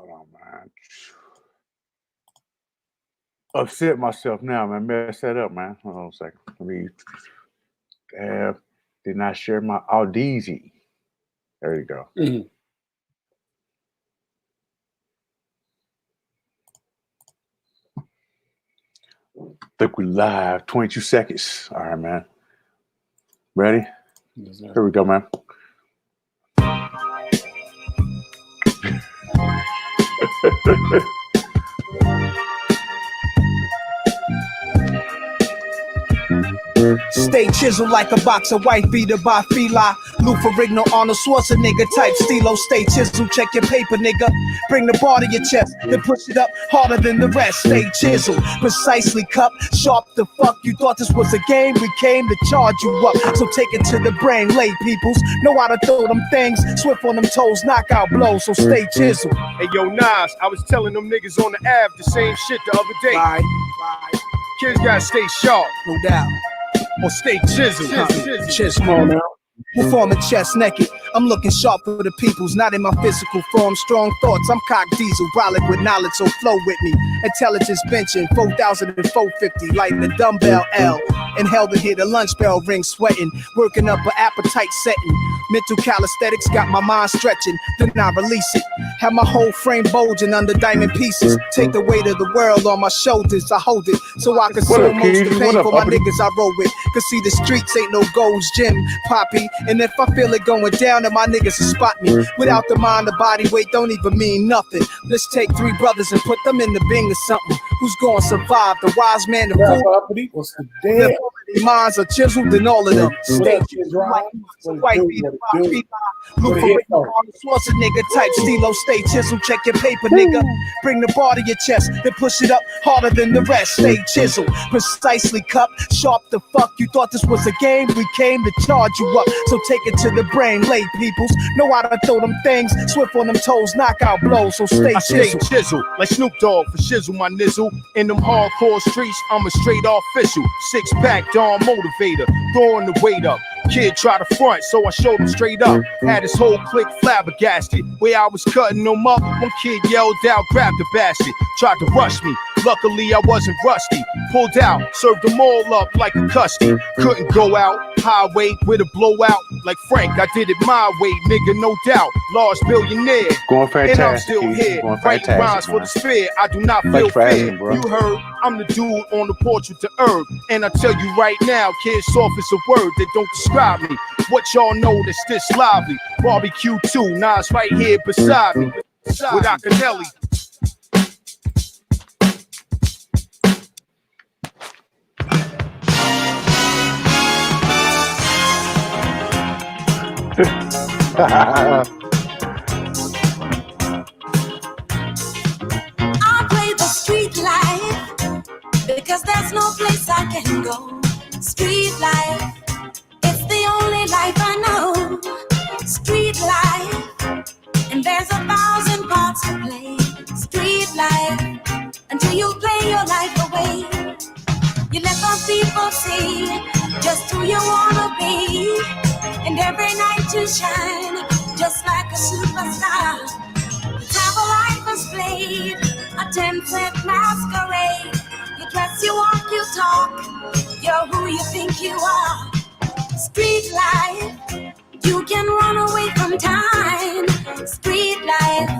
Hold on, man. Upset myself now, man. Mess that up, man. Hold on a second. Let me. Did not share my Audizy. There you go. Mm-hmm. Think we live. 22 seconds. All right, man. Ready? Yes, sir. Here we go, man. Stay chiseled like a box of white beater by Fila. Lou Ferrigno, Arnold Schwarzenegger type stilo. Stay chiseled, check your paper, nigga. Bring the bar to your chest, then push it up harder than the rest. Stay chiseled, precisely cup, sharp the fuck. You thought this was a game, we came to charge you up. So take it to the brain, lay peoples. Know how to throw them things, swift on them toes, knockout blows. So stay chiseled. Hey yo, Nas, I was telling them niggas on the Ave the same shit the other day. Bye. Kids gotta stay sharp No doubt. or stay chiseled. Chiseled. Come on now. Performing chest naked. I'm looking sharp for the peoples, not in my physical form. Strong thoughts, I'm cock diesel, brolic with knowledge, so flow with me. Intelligence benching, 4,000 and 450, like the dumbbell L. Inhale to hear the lunch bell ring, sweating, working up an appetite setting. Mental calisthenics got my mind stretching, then I release it. Have my whole frame bulging under diamond pieces. Take the weight of the world on my shoulders, I hold it, so I can soul most the pain for my niggas I roll with. Cause see the streets ain't no Gold's Gym, Poppy. And if I feel it going down, then my niggas will spot me. Without the mind, the body weight don't even mean nothing. Let's take 3 brothers and put them in the Bing or something. Who's gonna survive? The wise man, the fool. What's the damn? Their minds are chiseled in all of them. Stay chiseled like white beater, Lou Ferrigno, Arnold Schwarzenegger type stilo. Stay chiseled, check your paper, nigga. Bring the bar to your chest, then push it up harder than the rest. Stay chiseled, precisely cup, sharp the fuck. You thought this was a game? We came to charge you up. So take it to the brain, lay peoples. Know how to throw them things, swift on them toes, knockout blows. So stay chiseled. Stay chiseled, like Snoop Dogg for shizzle my nizzle. In them hardcore streets, I'm a straight official. 6-pack, Dawn motivator, throwing the weight up. Kid try to front, so I showed him straight up. Had his whole clique flabbergasted. Way I was cutting them up, one kid yelled out, grab the bastard. Tried to rush me, luckily I wasn't rusty. Pulled out, served them all up like a custody. Couldn't go out, highway with a blowout. Like Frank, I did it my way, nigga, no doubt. Large billionaire, Going fantastic. and I'm still here. Writing rhymes for the sphere, I do not feel fear. You heard, I'm the dude on the porch with the herb. And I tell you right now, kid, soft is a word that don't describe me. What y'all know that's this lively? Barbecue 2, Nas right here beside me. With Akinelli. I play the street life because there's no place I can go. Street life, it's the only life I know. Street life, and there's 1,000 parts to play. Street life, until you play your life away. You let the people see just who you wanna be, and every night you shine just like a superstar. The type of life is played, a 10-cent masquerade. You dress, you walk, you talk, you're who you think you are. Street life, you can run away from time. Street life,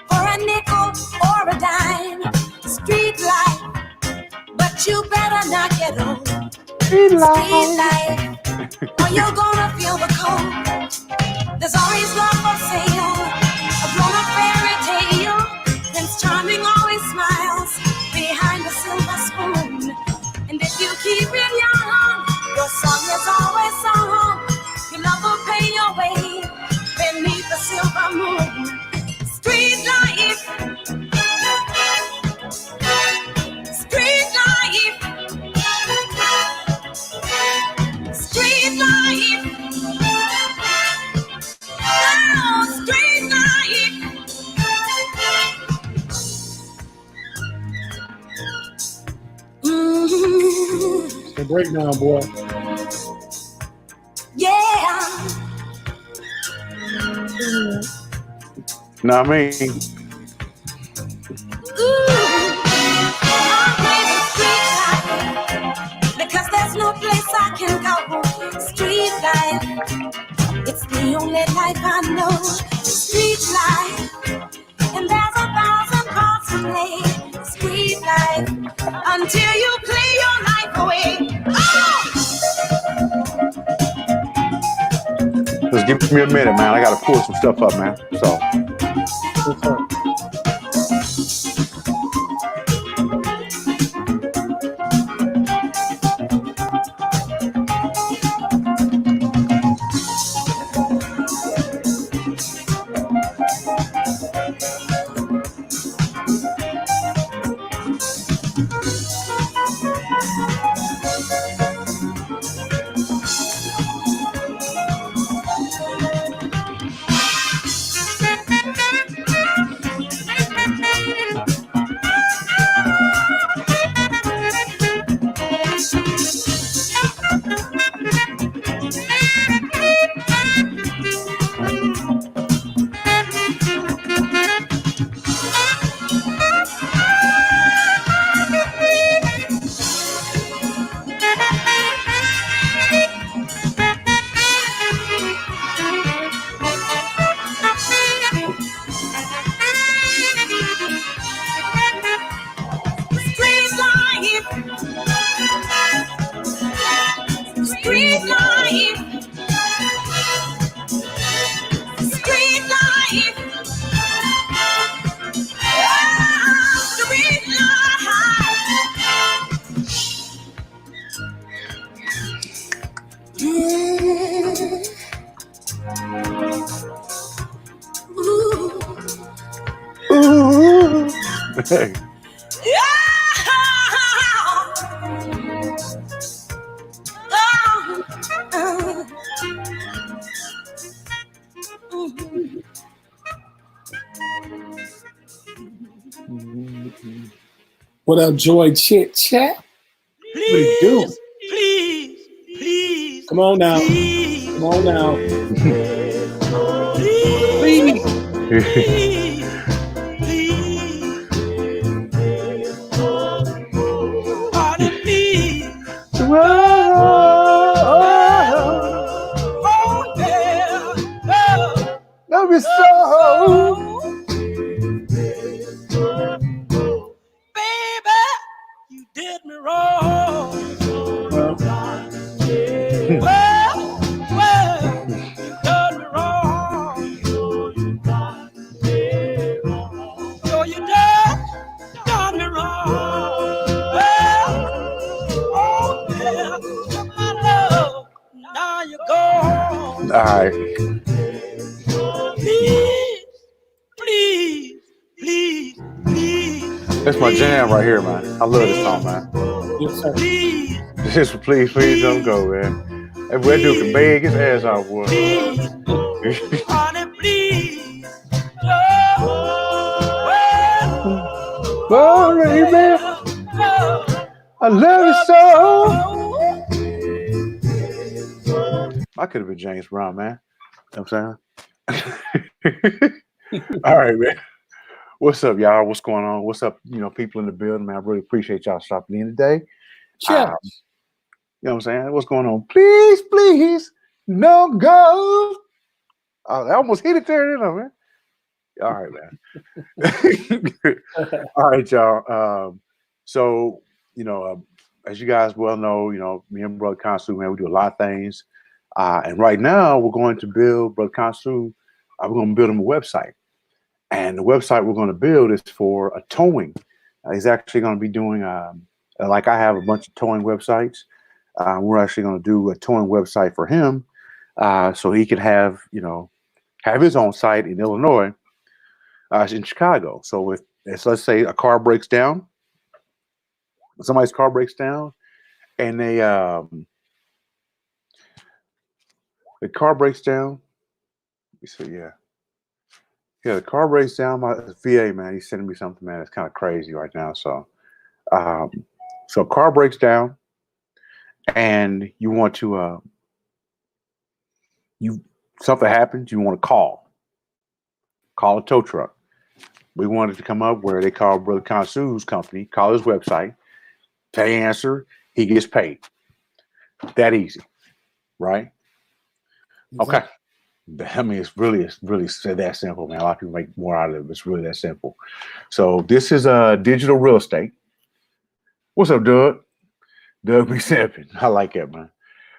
for a nickel or a dime. Street life, but you better not get old. Street life, or you're gonna feel the cold. There's always love for sale, a grown-up fairy tale. Prince Charming always smiles behind the silver spoon. And if you keep it young, your song is always sung. Your love will pay your way beneath the silver moon. Street life, street life, street life, oh, street life. Mm-hmm. The breakdown, boy. Yeah. Know what I mean? the only life I know. Street life, and there's 1,000 parts to play. Street life, until you play your life away. Just give me a minute, man. I gotta pull some stuff up, man. So. What's up? Street life, street life, street life. Hey. What up, Joy Chit Chat? What you doing? Please. Come on now. Please. Come on now. Please. Pardon me. Love you so. Baby, you did me wrong. Well, you done me wrong. So you done me wrong. Well, oh yeah, my love, now you're gone. All right. Please. That's my jam right here, man. I love this song, man. Yes, sir. Please. Just please don't go, man. That boy dude can beg his ass off, boy. Honey, please. Oh, baby, I love you so. I could have been James Brown, man. You know what I'm saying? All right, man. What's up, y'all? What's going on? What's up, people in the building, man? I really appreciate y'all stopping in today. Sure. You know what I'm saying? What's going on? Please, no go. I almost hit it there, didn't I, man? All right, man. All right, y'all. So, as you guys well know, me and Brother Kansu, man, we do a lot of things. And right now, we're going to build, Brother Kansu, we're going to build him a website. And the website we're going to build is for a towing. He's actually going to be doing, like I have a bunch of towing websites. We're actually going to do a towing website for him, so he could have his own site in Illinois, in Chicago. So if let's say a car breaks down, somebody's car breaks down, and the car breaks down. So the car breaks down. My VA, man, he's sending me something, man. It's kind of crazy right now. So, so car breaks down, and you want to, something happens. You want to call a tow truck. We wanted to come up where they call Brother Kansu's company, call his website, they answer, he gets paid. That easy, right? Okay. I mean, it's really that simple, man. A lot of people make more out of it, but it's really that simple. So this is digital real estate. What's up, Doug? Doug be simping. I like it, man.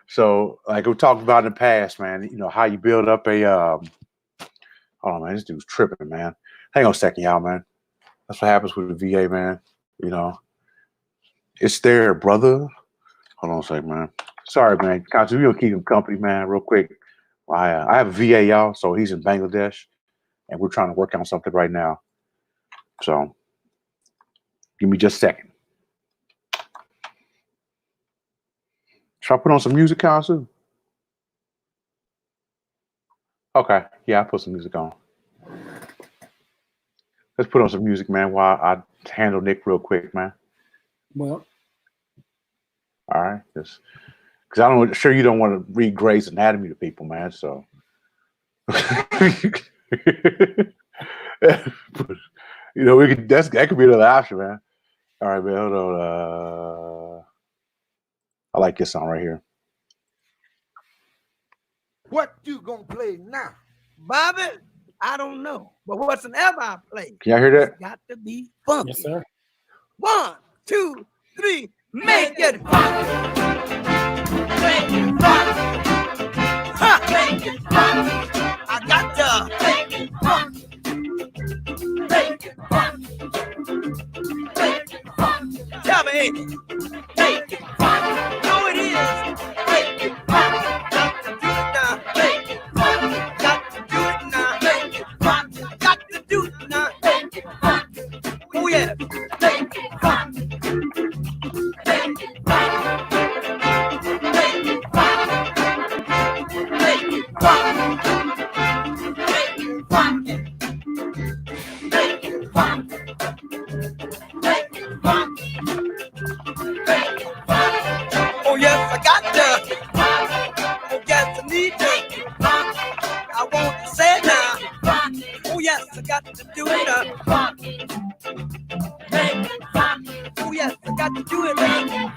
So, like we talked about in the past, man, you know, how you build up a hold on, man, this dude's tripping, man. Hang on a second, y'all, man. That's what happens with the VA, man. You know, it's there, brother. Hold on a second, man. Sorry, man. We're gonna keep him company, man, real quick. I have a VA, y'all, so he's in Bangladesh, and we're trying to work on something right now. So, give me just a second. Should I put on some music, Kansu? Okay, yeah, I put some music on. Let's put on some music, man, while I handle Nick real quick, man. Well, all right, just because sure you don't want to read Grey's Anatomy to people, man. So, you know, that could be another option, man. All right, man, hold on. I like this song right here. What you gonna play now? Bobby, I don't know. But whatsoever I play, can y'all hear that? It's got to be funky. yes, sir. 1, 2, 3, make it funky. Make it funky. Ha! Make it funky. I got to make it funky. Make it funky. Make it funky. Tell me, ain't it? Make it funky. No, it is. Make it funky. Got to do it now. Make it funky. Got to do it now. Make it funky. Got to do it now. Make it funky. Oh yeah. Make it funky. Make it funky. Make it funky. Make it funky. Make it funky. Make it funky. Make it funky. Make it funky. Oh yes, I got to. Oh yes, I need to. I want to say it now. Oh yes, I got to do it now. Oh yes, I got to do it now.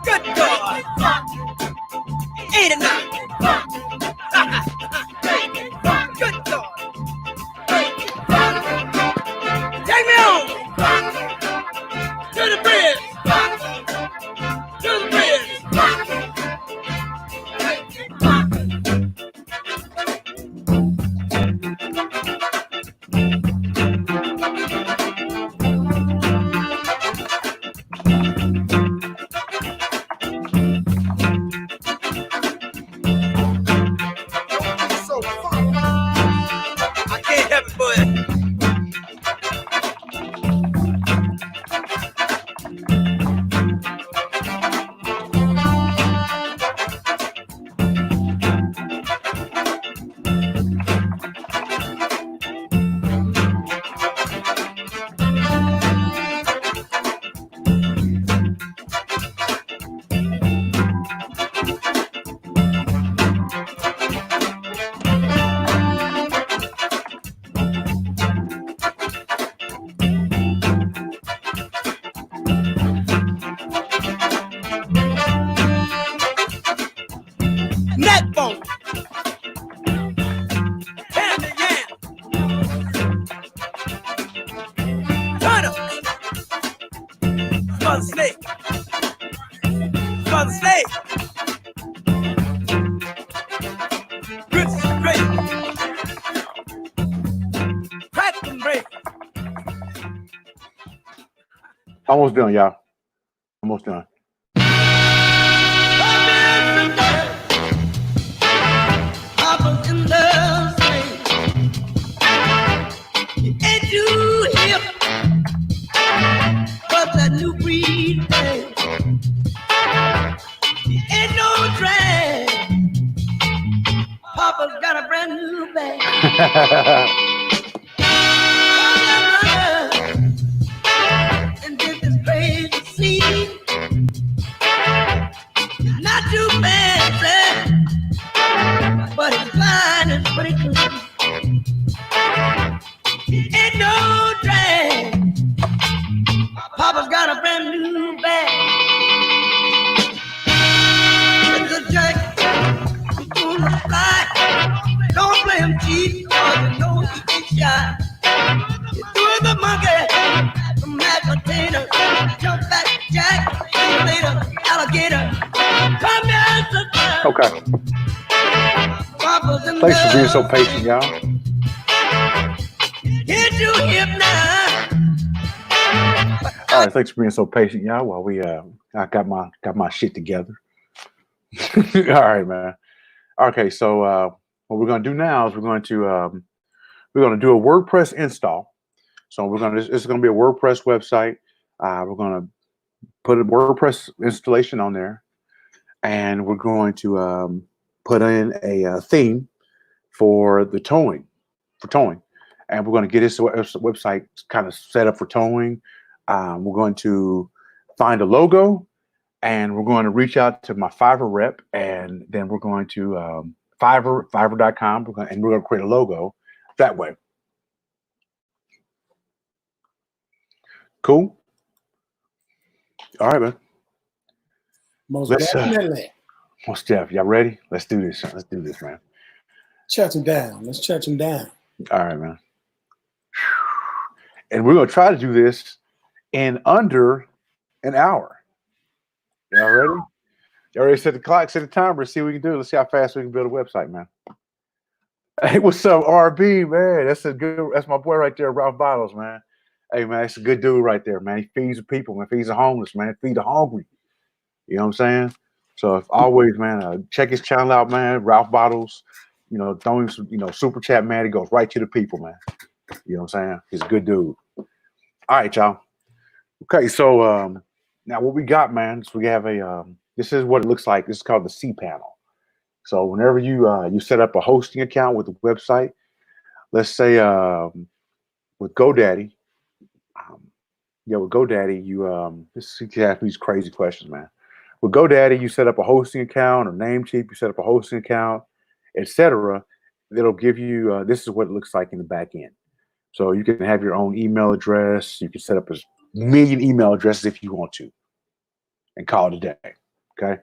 Good God. Ain't it now? Good God. Take me on. To the bridge. To the bridge. So fun. I can't help it, but neck bone. Hand the yam. Turn up. Mother snake. Mother snake. Grits is great. Crack and break. Almost done, y'all. Almost done. Papa's in the street. Ain't you hip? What's that new breed thing? Ain't no drag. Papa's got a brand new bag. And this is crazy scene. too fancy, but it's fine and pretty clean. Ain't no drag. Papa's got a brand new bag. It's a jack. He's gonna fly. Don't play him cheap, cause you know he ain't shy. You threw the monkey, the mashed potato, jump back jack, later alligator. Come here, sister. Okay. Papa's in Thanks for being so love. patient, y'all. Get you hip now. All right, thanks for being so patient, y'all. While we I got my shit together. All right, man. Okay, so what we're gonna do now is we're gonna do a WordPress install. So it's gonna be a WordPress website. We're gonna put a WordPress installation on there, and we're going to put in a theme for the towing, and we're going to get this website kind of set up for towing. We're going to find a logo, and we're going to reach out to my Fiverr rep, and then we're going to Fiverr.com, and we're going to create a logo that way. Cool. All right, man. Most Let's, definitely. Well, Steph, y'all ready? Let's do this. Let's do this, man. Church him down. Let's church him down. All right, man. And we're going to try to do this in under an hour. Y'all ready? You already set the clock, set the timer, see what we can do. Let's see how fast we can build a website, man. Hey, what's up, RB, man? That's my boy right there, Ralph Bottles, man. Hey, man, that's a good dude right there, man. He feeds the people, man. Feeds the homeless, man. Feed the hungry. You know what I'm saying? So if always, man, check his channel out, man. Ralph Bottles, throw him some, super chat, man. He goes right to the people, man. You know what I'm saying? He's a good dude. All right, y'all. Okay, so now what we got, man, is we have this is what it looks like. This is called the cPanel. So whenever you set up a hosting account with a website, let's say with GoDaddy, with GoDaddy, you ask these crazy questions, man. With GoDaddy, you set up a hosting account, or Namecheap, you set up a hosting account, etc. It'll give you this is what it looks like in the back end. So you can have your own email address. You can set up a million email addresses if you want to, and call it a day. Okay.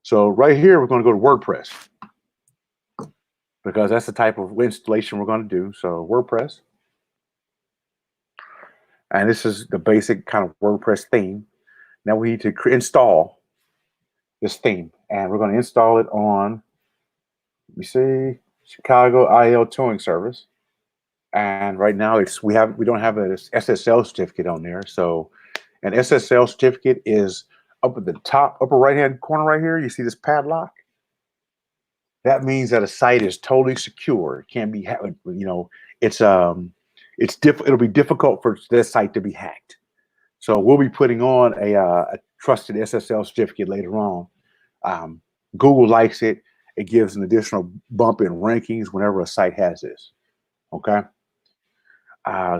So right here, we're going to go to WordPress because that's the type of installation we're going to do. So WordPress. And this is the basic kind of WordPress theme. Now we need to install this theme, and we're going to install it on, let me see, Chicago IL towing service. And right now we don't have an SSL certificate on there. So an SSL certificate is up at the top, upper right-hand corner right here. You see this padlock? That means that a site is totally secure. It can't be, it'll be difficult for this site to be hacked. So we'll be putting on a trusted SSL certificate later on. Google likes it. It gives an additional bump in rankings whenever a site has this. Okay.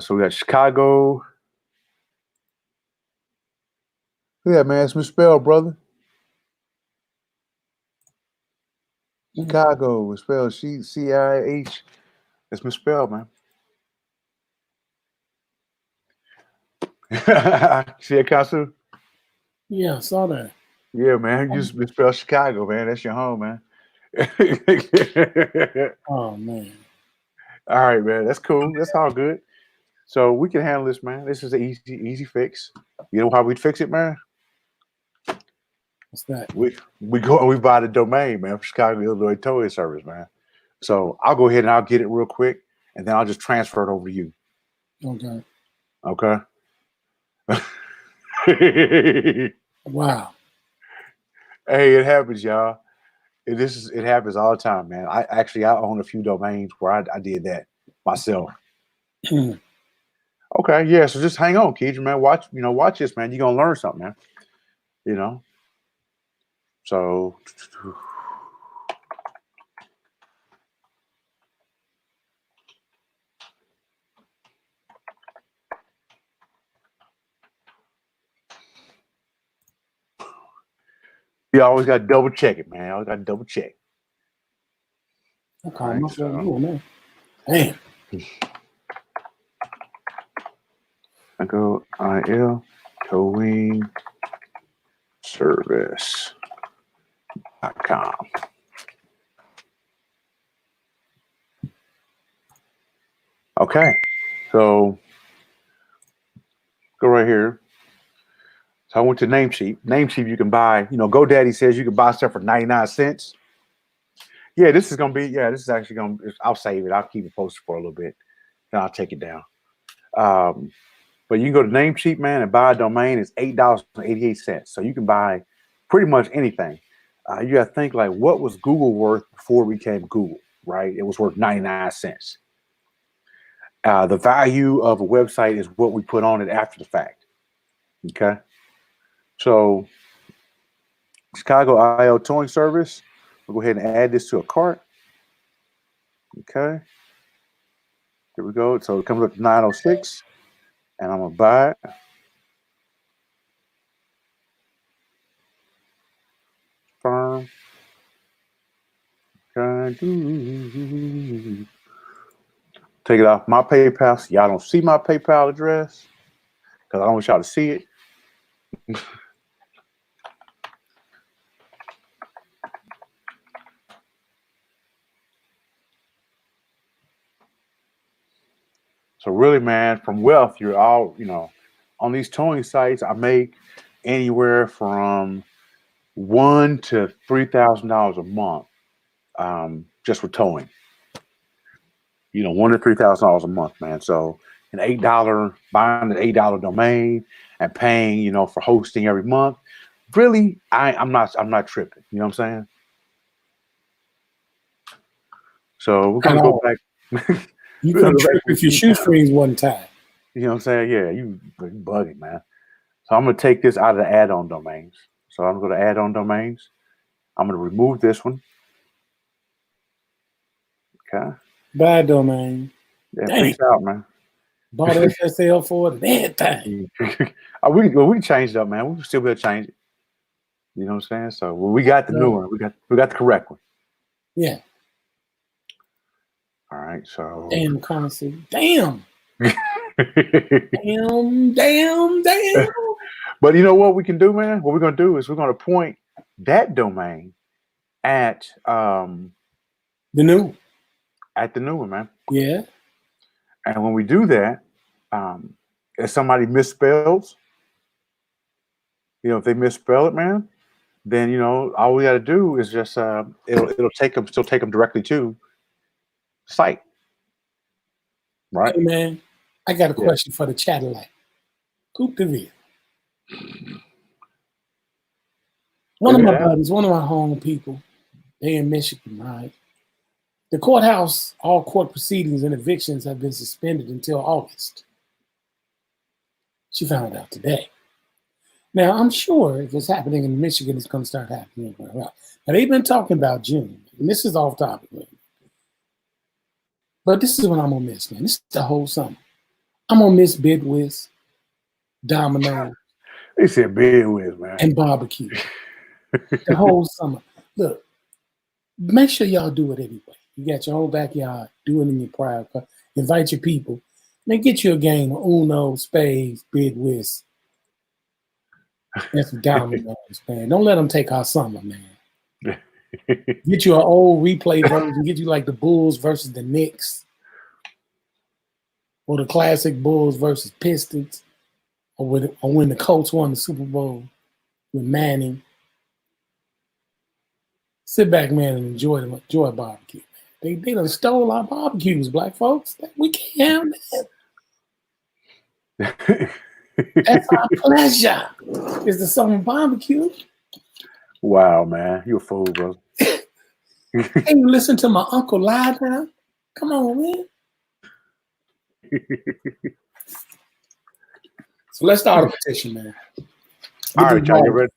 So we got Chicago. Yeah, man, it's misspelled, brother. Chicago is spelled C-I-H. It's misspelled, man. See it, Kasu? Yeah, I saw that. Yeah, man. You just misspelled Chicago, man. That's your home, man. Oh, man. All right, man. That's cool. That's all good. So we can handle this, man. This is an easy fix. You know how we'd fix it, man? What's that? We buy the domain, man, for Chicago Illinois Towing Service, man. So I'll go ahead and I'll get it real quick, and then I'll just transfer it over to you. Okay. Okay. Wow. Hey, it happens, y'all. It happens all the time, man. I own a few domains where I did that myself. Okay, yeah. So just hang on, Keidra, man. Watch this, man. You're gonna learn something, man. So You always got to double check it, man. Always got to double check. I call Right, myself so- doing that. Damn. I go IL towing service.com. Okay, so go right here. So I went to Namecheap. Namecheap, you can buy, GoDaddy says you can buy stuff for 99 cents. Yeah, this is actually going to, I'll save it. I'll keep it posted for a little bit. Then I'll take it down. But you can go to Namecheap, man, and buy a domain. It's $8.88. So you can buy pretty much anything. You got to think like, what was Google worth before it became Google, right? It was worth 99 cents. The value of a website is what we put on it after the fact. Okay. So Chicago IL towing service. We'll go ahead and add this to a cart. Okay. Here we go. So it comes up to 906. And I'm going to buy it. Firm. Okay. Take it off my PayPal so y'all don't see my PayPal address because I don't want y'all to see it. So really, man, from Wealth, you're all, on these towing sites, I make anywhere from $1,000 to $3,000 a month just for towing. $1,000 to $3,000 a month, man. So buying an $8 domain and paying, for hosting every month. Really, I'm not tripping. You know what I'm saying? So we're gonna go back. You couldn't trip if your shoestrings wasn't tied. You know what I'm saying? Yeah, you bugging, man. So I'm gonna take this out of the add-on domains. So I'm gonna go to add-on domains. I'm gonna remove this one. Okay. Bad domain. Yeah, Dang. peace out, man. Bought SSL for it and everything. we can change it up, man. We can still be able to change it. You know what I'm saying? So we got the new one. We got the correct one. Yeah. All right. So damn currency. Damn. damn. But you know what we can do, man? What we're gonna do is we're gonna point that domain at the new one, man. Yeah. And when we do that, if somebody misspells, if they misspell it, man, then all we got to do is just it'll take them directly to the site, right? Hey man, I got a question for the chatterlight. Coupe de Ville. One of my buddies, one of my home people, they in Michigan, right? The courthouse, all court proceedings and evictions have been suspended until August. She found out today. Now, I'm sure if it's happening in Michigan, it's going to start happening everywhere else. Now, they've been talking about June, and this is off topic, man. But this is what I'm going to miss, man. This is the whole summer. I'm going to miss Bidwiz, Domino. They said Bidwiz, man. And barbecue. The whole summer. Look, make sure y'all do it anyway. You got your whole backyard. Do it in your private car. Invite your people. Man, get you a game of Uno, Spades, Bidwiz. That's dominoes, man. Don't let them take our summer, man. Get you an old replay version. Get you like the Bulls versus the Knicks. Or the classic Bulls versus Pistons. Or when the Colts won the Super Bowl with Manning. Sit back, man, and enjoy barbecue. They done stole our barbecues, black folks. We can't have that. That's our pleasure. It's the summer barbecue. Wow, man. You a fool, bro. Hey, you listen to my Uncle Live now? Come on, man. So let's start a petition, man. All right, y'all get ready.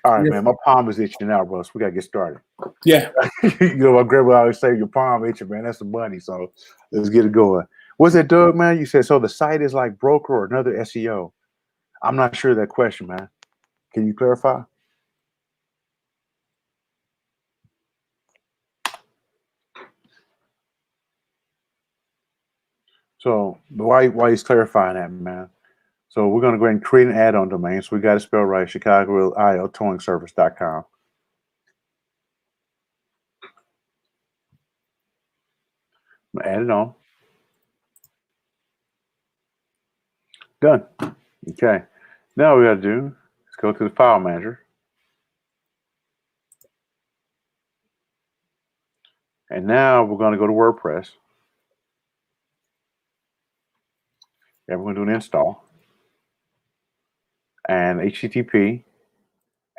All right, man. My palm is itching now, bro. So we gotta get started. Yeah. My grandma always say your palm itching, man. That's the money. So let's get it going. What's that, Doug, man? You said so the site is like broker or another SEO. I'm not sure of that question, man. Can you clarify? So why he's clarifying that, man? So we're going to go ahead and create an add-on domain. So we got to spell right, ChicagoILTowingService.com. I'm going to add it on. Done. Okay. Now we got to do, let's go to the file manager. And now we're going to go to WordPress. And we're going to do an install. And HTTP.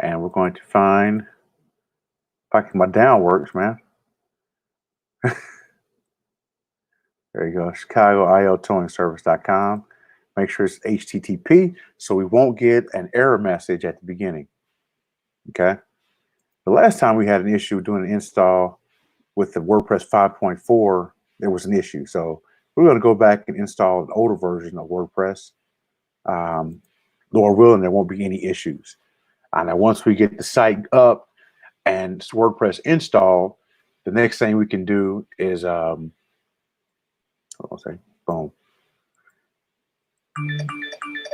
And we're going to find, if I can, my down works, man. There you go, ChicagoILTowingService.com. Make sure it's HTTP so we won't get an error message at the beginning. Okay. The last time we had an issue doing an install with the WordPress 5.4, there was an issue. So we're going to go back and install an older version of WordPress. Lord willing, there won't be any issues. And then once we get the site up and WordPress installed, the next thing we can do is, boom.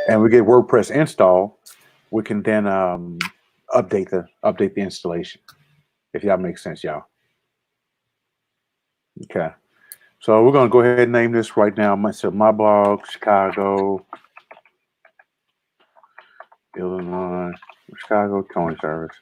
And we get WordPress installed, we can then update the installation, if that makes sense, y'all. Okay, so we're gonna go ahead and name this right now. My blog, Chicago, Illinois, Chicago Towing Service.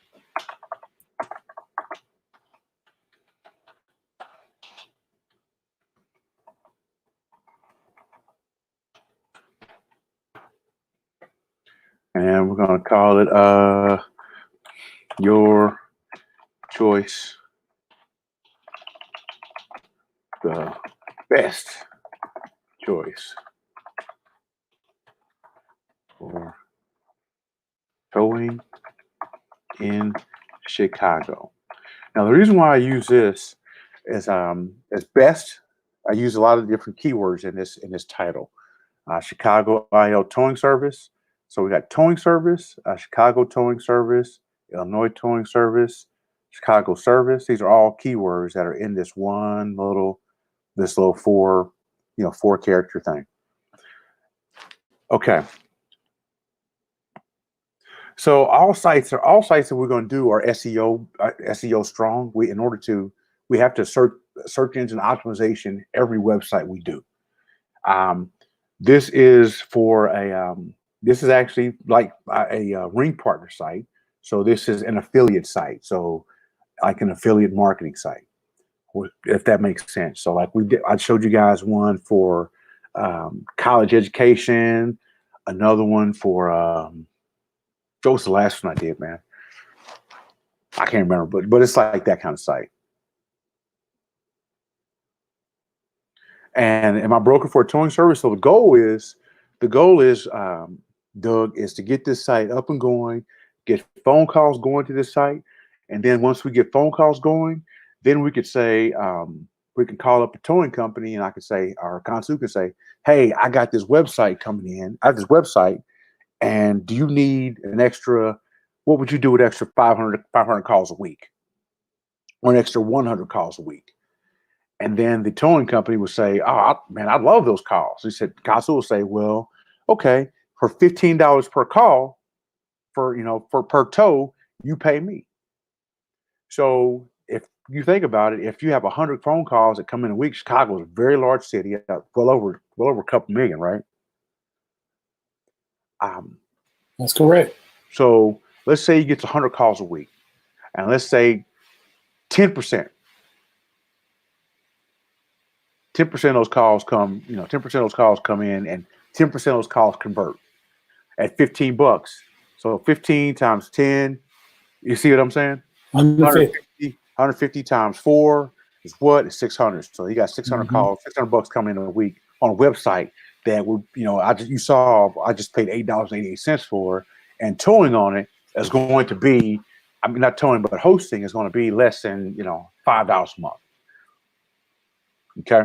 And we're going to call it Your Choice, the best choice for towing in Chicago. Now, the reason why I use this is as best, I use a lot of different keywords in this title. Chicago IL Towing Service. So we got towing service, Chicago towing service, Illinois towing service, Chicago service. These are all keywords that are in this little 4-character thing. Okay. So all sites that we're going to do are SEO strong. We have to search engine optimization every website we do. This is for this is actually like a ring partner site. So this is an affiliate site. So like an affiliate marketing site, if that makes sense. So like I showed you guys one for college education, another one for what was the last one I did, man? I can't remember, but it's like that kind of site. And am I broken for a towing service? So the goal is, Doug, is to get this site up and going, get phone calls going to this site. And then once we get phone calls going, then we could say, we can call up a towing company and I could say, or Kansu could say, hey, I got this website coming in. I have this website. And do you need an extra, what would you do with extra 500 calls a week? Or an extra 100 calls a week? And then the towing company would say, oh, man, I love those calls. He said, Kansu will say, well, okay, for $15 per call, for per tow, you pay me. So if you think about it, if you have 100 phone calls that come in a week, Chicago is a very large city, well over a couple million, right? That's correct. So let's say he gets 100 calls a week, and let's say 10% of those calls come, 10% of those calls come in, and 10% of those calls convert at $15. So 15 times 10, you see what I'm saying? 150 times 4 is what? It's 600. So you got 600 calls, $600 coming in a week on a website that would, I just paid $8.88 for, and towing on it is going to be, not towing, but hosting is going to be less than, $5 a month. Okay.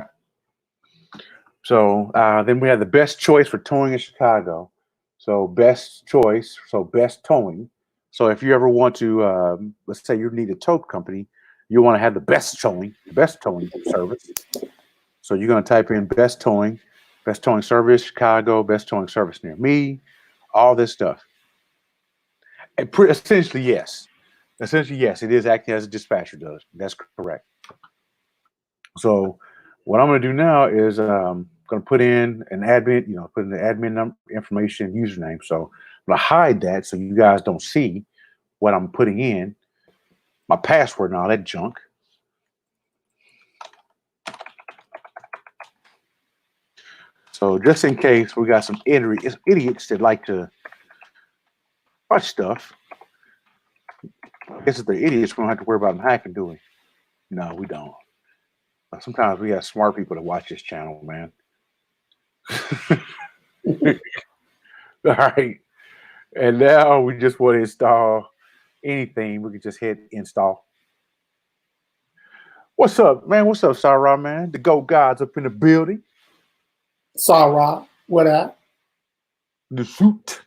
So then we have the best choice for towing in Chicago. So best choice, so best towing. So if you ever want to, let's say you need a tow company, you want to have the best towing service. So you're going to type in best towing. best towing service, Chicago, best towing service near me, all this stuff. And essentially, yes. Essentially, yes, it is acting as a dispatcher does. That's correct. So what I'm going to do now is going to put in an admin, put in the admin number, information, username. So I'm going to hide that so you guys don't see what I'm putting in, my password and all that junk. So just in case we got some idiots that like to watch stuff, I guess if they're idiots, we don't have to worry about them hacking, do we? No, we don't. Sometimes we got smart people that watch this channel, man. All right. And now we just want to install anything. We can just hit install. What's up, man? What's up, Sarah, man? The Goat Gods up in the building. Sarah, what up? The suit.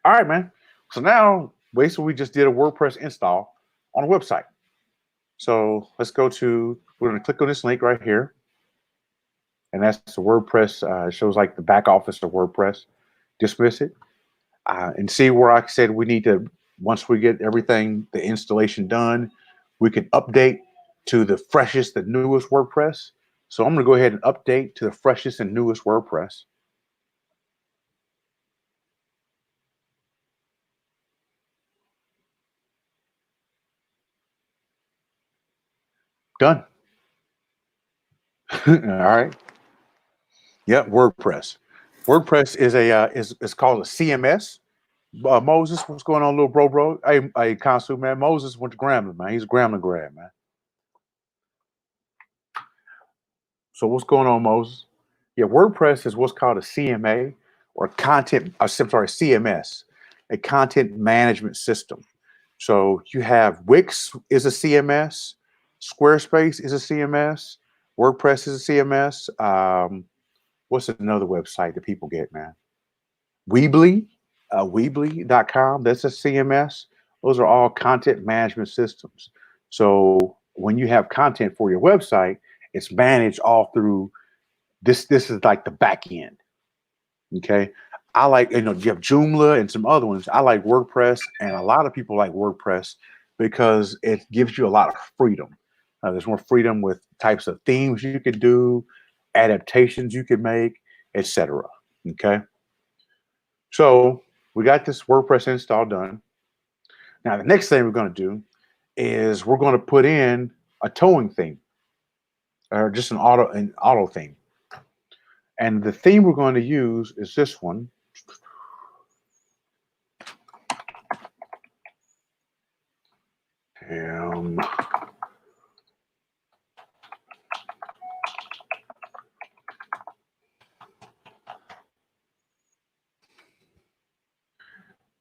All right, man. So now, basically, we just did a WordPress install on a website. So let's go to, we're going to click on this link right here. And that's the WordPress. It shows like the back office of WordPress. Dismiss it. And see where I said we need to, once we get everything, the installation done, we can update to the freshest, the newest WordPress. So I'm going to go ahead and update to the freshest and newest WordPress. Done. All right. Yep, WordPress. WordPress is is called a CMS. Moses, what's going on, little bro? Hey, Consul, man. Moses went to Grambling, man. He's a Grambling grad, man. So what's going on, Moses? Yeah, WordPress is what's called a CMA or CMS, a content management system. So you have Wix is a CMS, Squarespace is a CMS, WordPress is a CMS. What's another website that people get, man? Weebly, Weebly.com, that's a CMS. Those are all content management systems. So when you have content for your website, it's managed all through this. This is like the back end. Okay. I like, you have Joomla and some other ones. I like WordPress, and a lot of people like WordPress because it gives you a lot of freedom. There's more freedom with types of themes you could do, adaptations you could make, etc. Okay. So we got this WordPress install done. Now the next thing we're going to do is we're going to put in a towing theme, or just an auto theme. And the theme we're going to use is this one.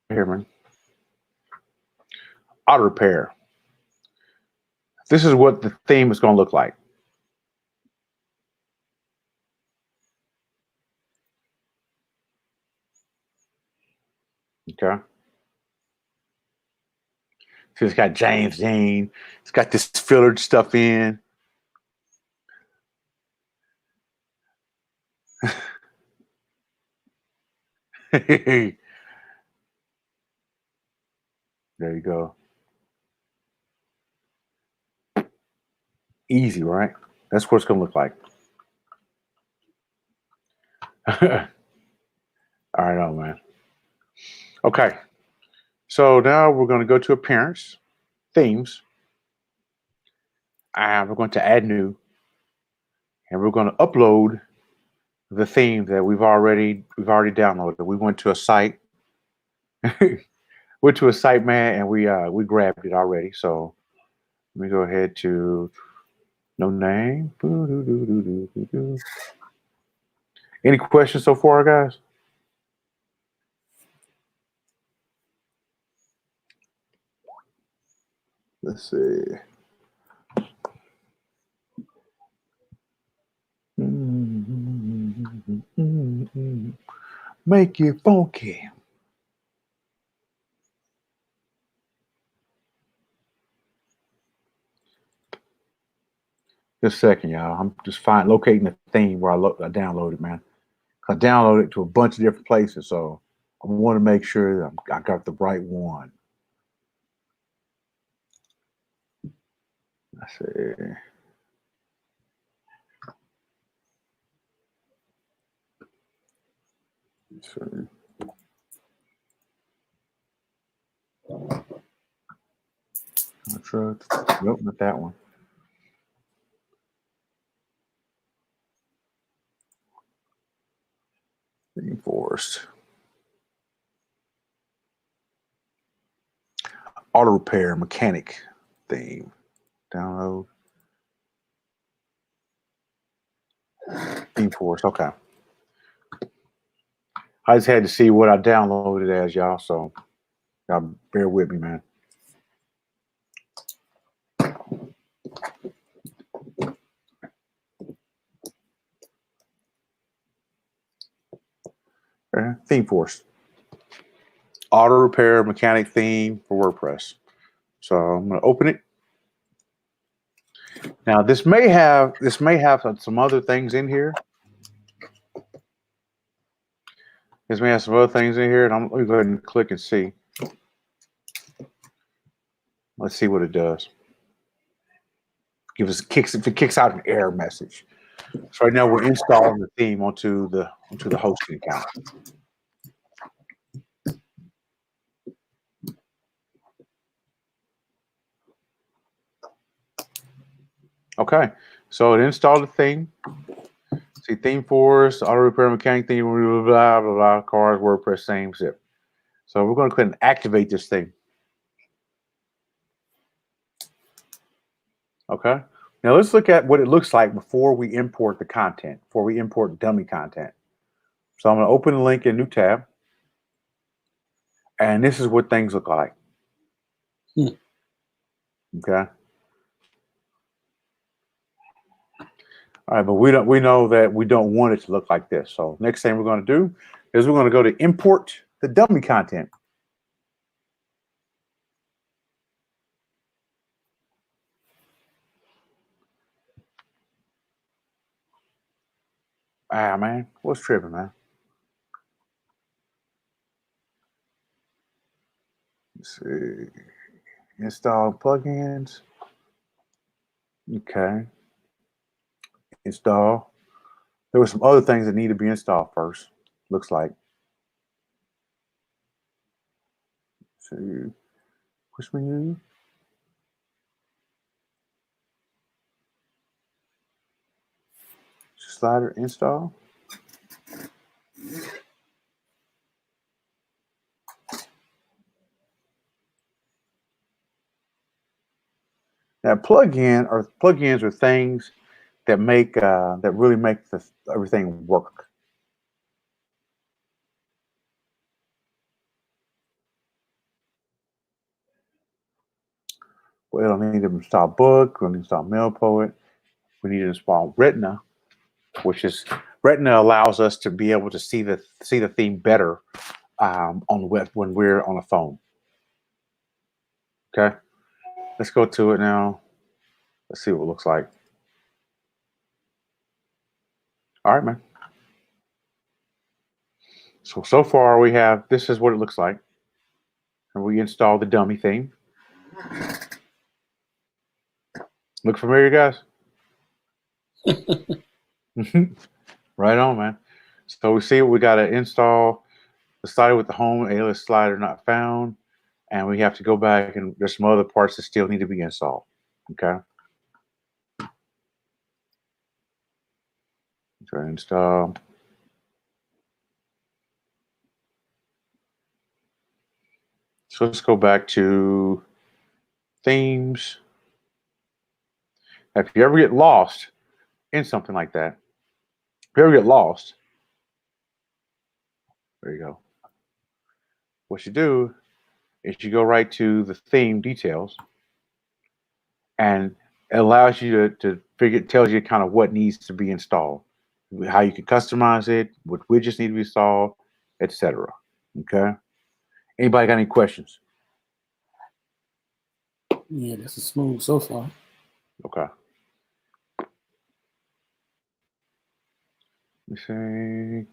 Here, man. Auto repair. This is what the theme is going to look like. Okay. So it's got James Dean. It's got this fillered stuff in. There you go. Easy, right? That's what it's going to look like. All right, on, man. Okay. So now we're going to go to Appearance, Themes. And we're going to add new. And we're going to upload the theme that we've already downloaded. We went to a site. Went to a site, man, and we grabbed it already. So let me go ahead to no name. Any questions so far, guys? Let's see. Make it funky. Just a second, y'all. I'm just locating the theme where I downloaded, man. I downloaded it to a bunch of different places, so I want to make sure that I got the right one. Let's see. Let's see. Nope, not that one. Theme Forest. Auto repair mechanic theme. Download. Theme Forest. Okay. I just had to see what I downloaded as, y'all. So y'all bear with me, man. Theme Forest. Auto repair mechanic theme for WordPress. So I'm going to open it. Now this may have some other things in here. This may have some other things in here, and let me go ahead and click and see. Let's see what it does. If it kicks out an error message. So right now we're installing the theme onto the hosting account. Okay, so it installed the theme. See, Theme Forest, Auto Repair Mechanic theme, blah, blah, blah, blah, cars, WordPress, same zip. So we're going to go ahead and activate this thing. Okay, now let's look at what it looks like before we import the content, before we import dummy content. So I'm going to open the link in a new tab. And this is what things look like. Okay. All right, but we know that we don't want it to look like this. So next thing we're going to do is we're going to go to import the dummy content. Ah, man, what's tripping, man? Let's see. Install plugins. Okay. Install. There were some other things that need to be installed first. Looks like. So, push menu. Slider install. Now, plugins are things that make that really make everything work. We don't need to install Book. We need to install MailPoet. We need to install Retina, which is Retina allows us to be able to see the theme better on the web when we're on a phone. Okay, let's go to it now. Let's see what it looks like. All right, man. So far we have, this is what it looks like. And we install the dummy theme. Look familiar, guys? Right on, man. So we see we got to install the slider with the home alias slider not found. And we have to go back and there's some other parts that still need to be installed. Okay. Try to install. So let's go back to themes. Now, if you ever get lost in something like that, if you ever get lost, there you go. What you do is you go right to the theme details, and it allows you to figure. It tells you kind of what needs to be installed, how you can customize it, what widgets need to be installed, etc. Okay. Anybody got any questions? Yeah, this is smooth so far. Okay. Let me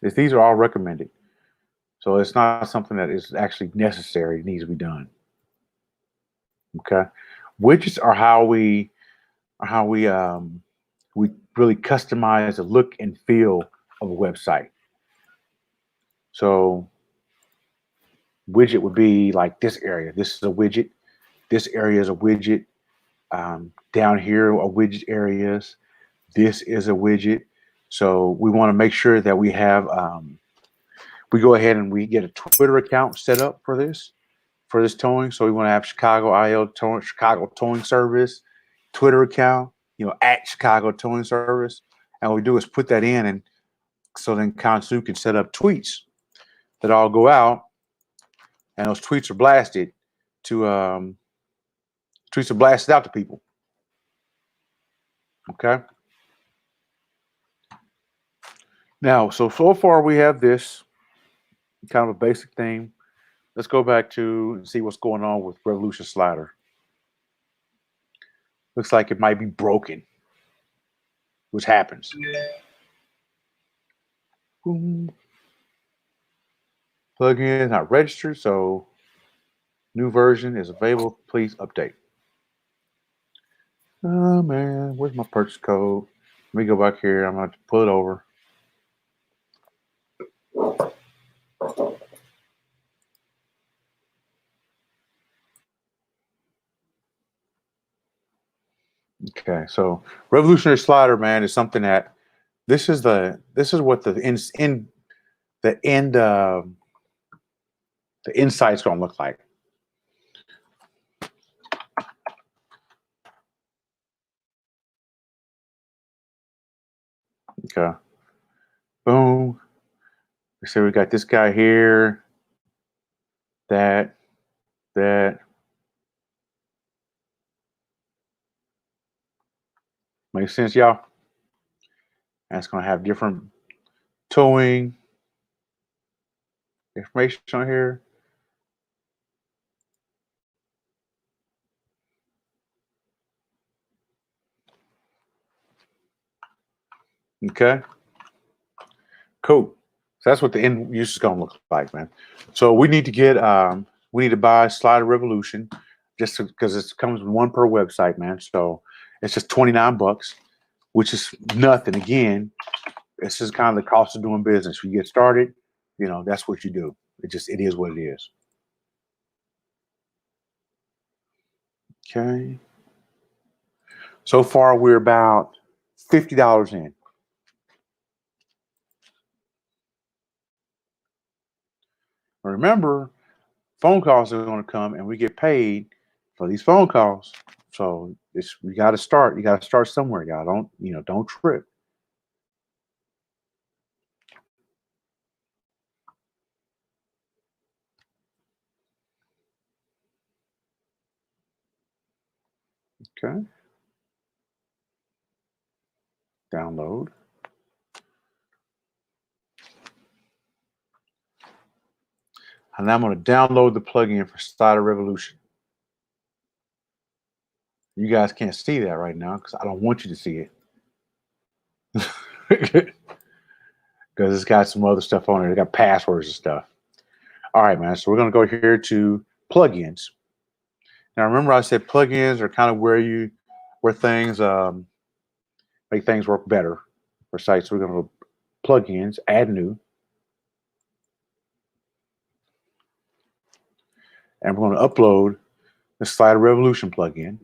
see. These are all recommended. So it's not something that is actually necessary. It needs to be done. Okay. Widgets are how we really customize the look and feel of a website. So widget would be like this area. This is a widget. This area is a widget. Down here are widget areas. This is a widget. So we want to make sure that we have we go ahead and we get a Twitter account set up for this towing. So we want to have Chicago IL towing, Chicago Towing Service, Twitter account, at Chicago Towing Service. And what we do is put that in, and so then Kansu can set up tweets that all go out, and those tweets are blasted to out to people. Okay. Now, so far we have this kind of a basic theme. Let's go back to and see what's going on with Revolution Slider. Looks like it might be broken, which happens. Boom. Plugin is not registered, so new version is available. Please update. Oh man, where's my purchase code? Let me go back here. I'm going to pull it over. Okay, so Revolutionary Slider, man, is something that this is what the insight's going to look like. Okay, boom. So we got this guy here, that. Makes sense, y'all? And it's going to have different towing information on here. Okay. Cool. So that's what the end use is going to look like, man. So we need to get, we need to buy Slider Revolution just because it comes with one per website, man. So it's just $29, which is nothing. Again, this is kind of the cost of doing business. When you get started, that's what you do. It is what it is. Okay. So far, we're about $50 in. Remember, phone calls are going to come, and we get paid for these phone calls. So we got to start. You got to start somewhere, y'all. Don't trip. Okay. Download. And I'm going to download the plugin for Slider Revolution. You guys can't see that right now because I don't want you to see it. Because it's got some other stuff on it. It got passwords and stuff. All right, man. So we're going to go here to plugins. Now, remember I said plugins are kind of where things make things work better for sites. So we're going to go plugins, add new. And we're going to upload the Slider Revolution plugin.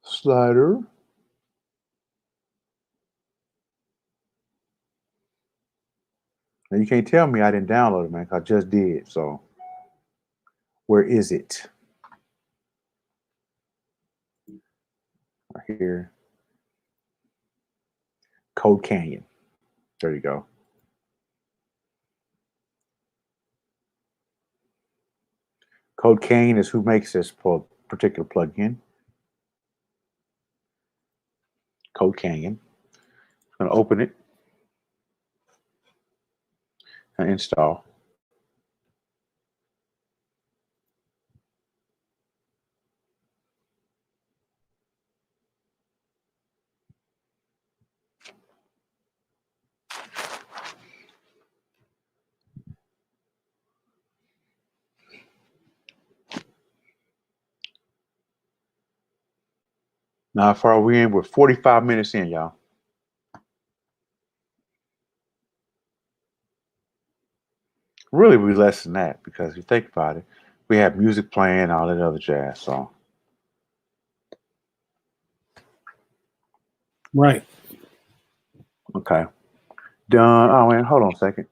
Slider. Now you can't tell me I didn't download it, man, because I just did. So where is it? Right here. Code Canyon. There you go. Code Canyon is who makes this particular plugin. Code Canyon. I'm going to open it and install. Now, how far are we in? We're 45 minutes in, y'all. Really, we less than that because if you think about it, we have music playing, all that other jazz. So, Right. okay. Done. Oh, man, hold on a second.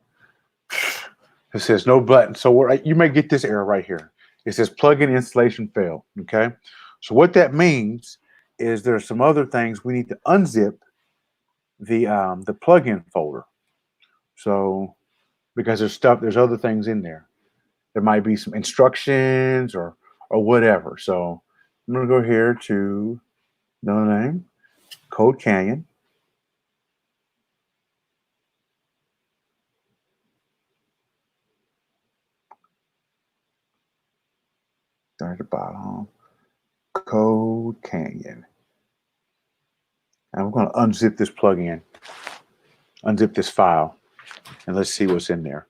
It says no button. So you may get this error right here. It says plugin installation failed. Okay. So what that means is there's some other things we need to unzip the plugin folder. So because there's other things in there. There might be some instructions or whatever. So I'm gonna go here to no name, Code Canyon. Down at the bottom, Code Canyon. And we're gonna unzip this plugin, unzip this file, and let's see what's in there.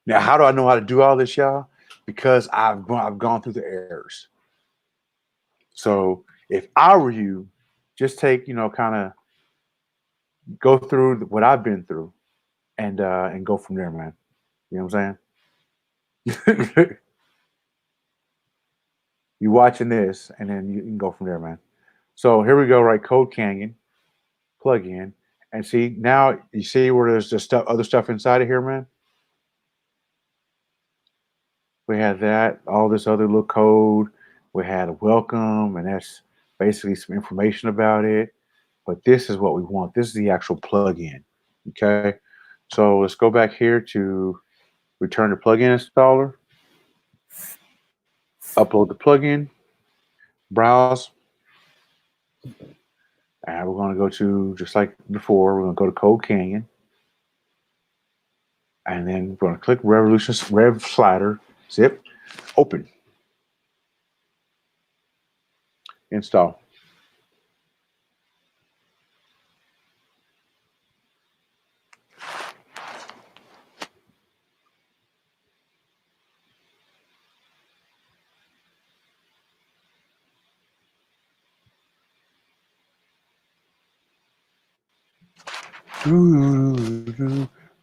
Now, how do I know how to do all this, y'all? Because I've gone through the errors. So if I were you, just take, kind of go through what I've been through and go from there, man. You know what I'm saying? You watching this, and then you can go from there, man. So here we go, right? Code Canyon, plug in, and see now you see where there's just other stuff inside of here, man. We had that, all this other little code. We had a welcome, and that's basically some information about it. But this is what we want. This is the actual plugin. Okay. So let's go back here to return the plugin installer. Upload the plugin. Browse. And we're going to go to, just like before, we're going to go to Code Canyon. And then we're going to click Rev Slider, zip, open. Install.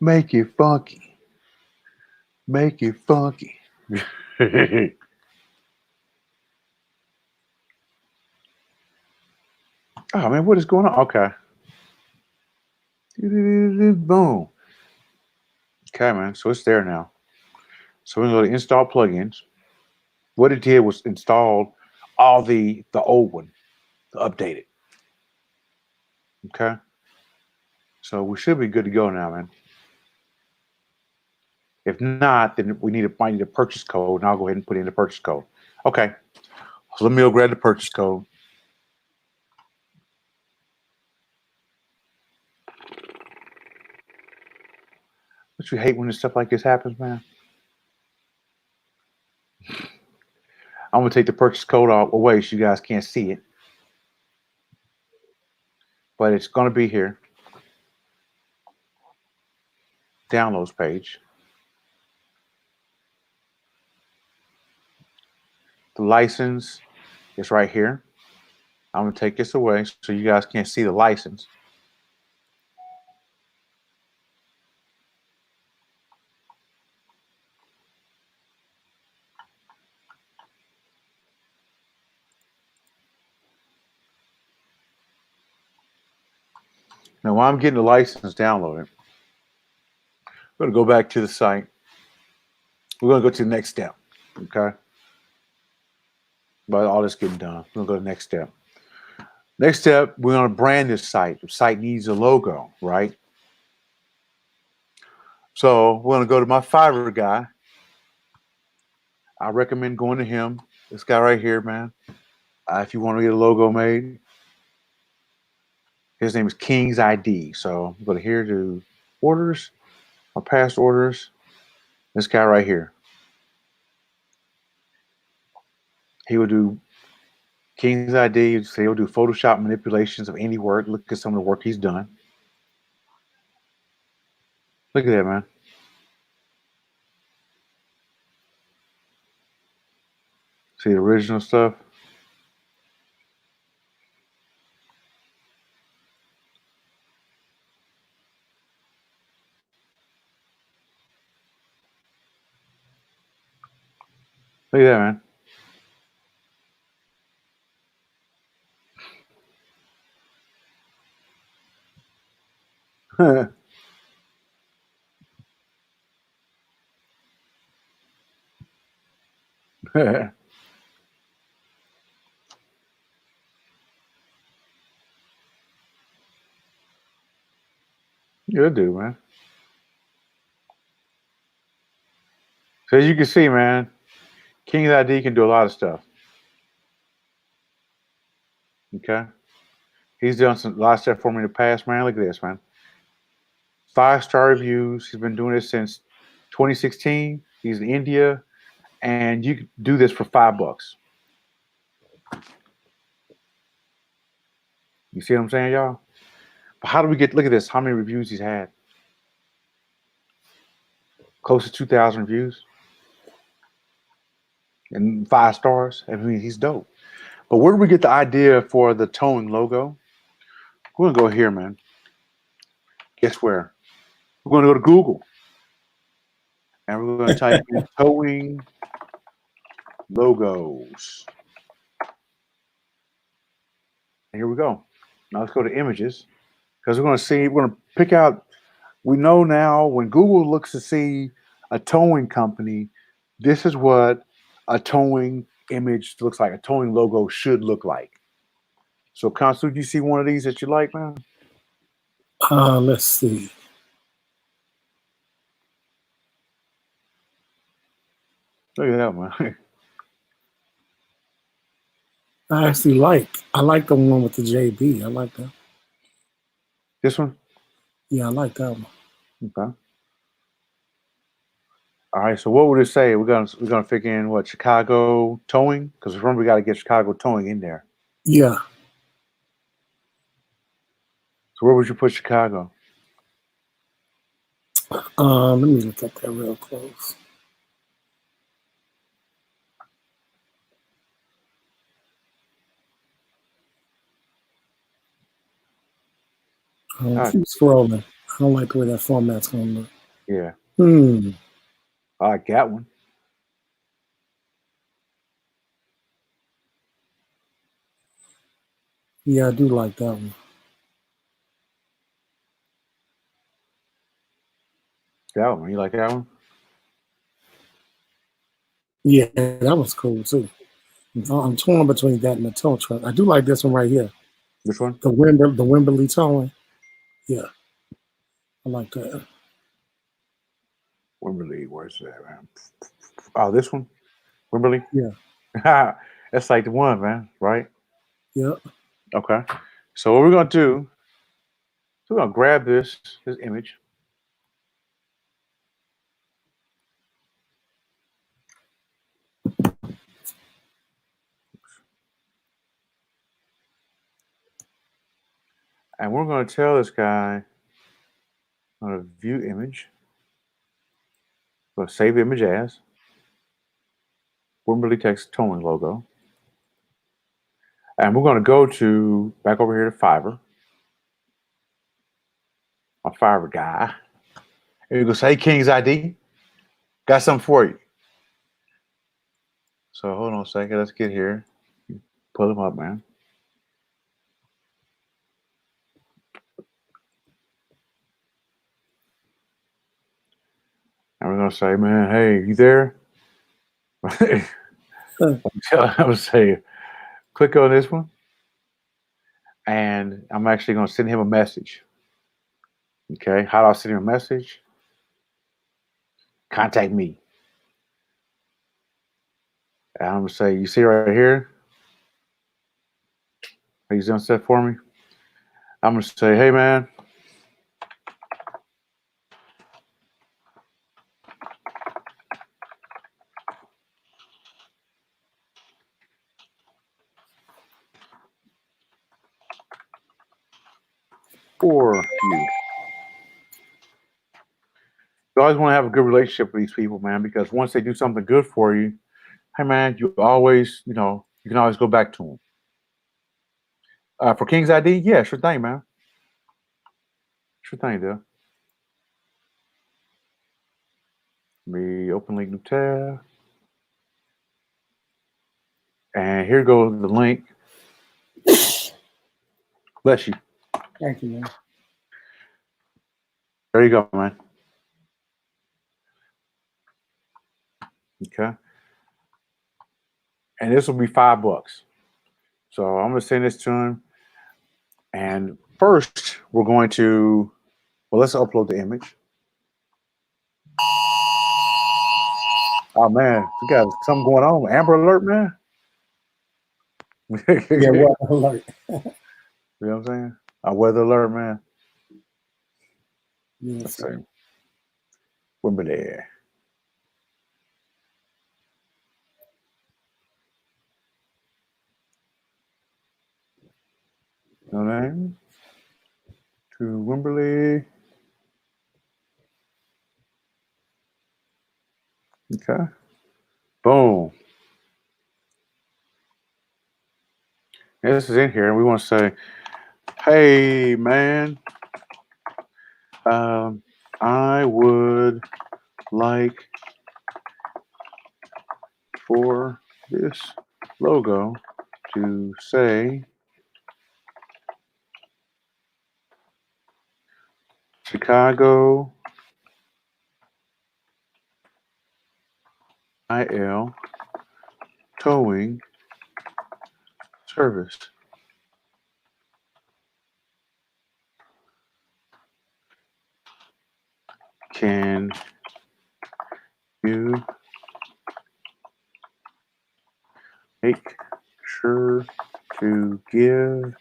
Make it funky. Make it funky. Oh man, what is going on? Okay. Boom. Okay, man. So it's there now. So we're going to install plugins. What it did was install all the old one, to update it. Okay. So we should be good to go now, man. If not, then we might need a purchase code, and I'll go ahead and put in the purchase code. Okay. So let me go grab the purchase code. Don't you hate when stuff like this happens, man? I'm gonna take the purchase code away so you guys can't see it. But it's gonna be here. Downloads page. The license is right here. I'm gonna take this away so you guys can't see the license. Now, while I'm getting the license downloaded, we're going to go back to the site. We're going to go to the next step, okay? But all this getting done, we're going to go to the next step. Next step, we're going to brand this site. The site needs a logo, right? So we're going to go to my Fiverr guy. I recommend going to him. This guy right here, man. If you want to get a logo made, his name is King's ID. So I'm going to here to orders, my past orders. This guy right here. He will do King's ID. He'll do Photoshop manipulations of any work. Look at some of the work he's done. Look at that, man. See the original stuff. Look at that, man. Good dude, man. So as you can see, man, King's ID can do a lot of stuff. Okay. He's done a lot of stuff for me in the past, man. Look at this, man. 5-star reviews. He's been doing this since 2016. He's in India, and you can do this for $5. You see what I'm saying, y'all? But how do we get? Look at this. How many reviews he's had? Close to 2,000 reviews, and 5 stars. I mean, he's dope. But where do we get the idea for the towing logo? We're gonna go here, man. Guess where? We're gonna go to Google, and we're gonna type in towing logos. And here we go. Now let's go to images, because we're gonna pick out. We know now when Google looks to see a towing company, this is what a towing image looks like. A towing logo should look like. So, Consul, do you see one of these that you like, man? Let's see. Look at that, man. I like the one with the JB. I like that. This one? Yeah, I like that one. Okay. All right. So, what would it say? We're gonna figure in what Chicago towing, because remember we got to get Chicago towing in there. Yeah. So, where would you put Chicago? Let me look at that real close. Keep scrolling. I don't like the way that format's gonna look. Yeah. I like that one. Yeah, I do like that one. That one. You like that one? Yeah, that was cool too. I'm torn between that and the tow truck. I do like this one right here. Which one? The Wimberley towing. Yeah, I like that. Wimberley, where's that, man? Oh, this one? Wimberley? Yeah. That's like the one, man, right? Yep. Okay. So what we're gonna do, we're gonna grab this image. And we're gonna tell this guy, I'm gonna view image. We're gonna save image as Wimberley Texas towing logo. And we're gonna go back over here to Fiverr. My Fiverr guy. And you go say, hey, King's ID, got something for you. So hold on a second, let's get here. Pull him up, man. And we're gonna say, man, hey, you there? I'm gonna say, click on this one, and I'm actually gonna send him a message. Okay, how do I send him a message? Contact me. And I'm gonna say, you see right here? He's done stuff for me. I'm gonna say, hey man. For you. You always want to have a good relationship with these people, man, because once they do something good for you, hey, man, you always, you can always go back to them. For King's ID, yeah, sure thing, man. Sure thing, dude. Me open link new tab. And here goes the link. Bless you. Thank you, man. There you go, man. Okay. And this will be $5. So I'm going to send this to him. And first, we're going to, let's upload the image. Oh, man, we got something going on. Amber Alert, man. Yeah, weather alert. You know what I'm saying? A weather alert, man. Yes, Let's sir. see. Wimberley. No name. To Wimberley. Okay. Boom. This is in here, and we want to say, hey, man, I would like for this logo to say Chicago IL Towing Service. Can you make sure to give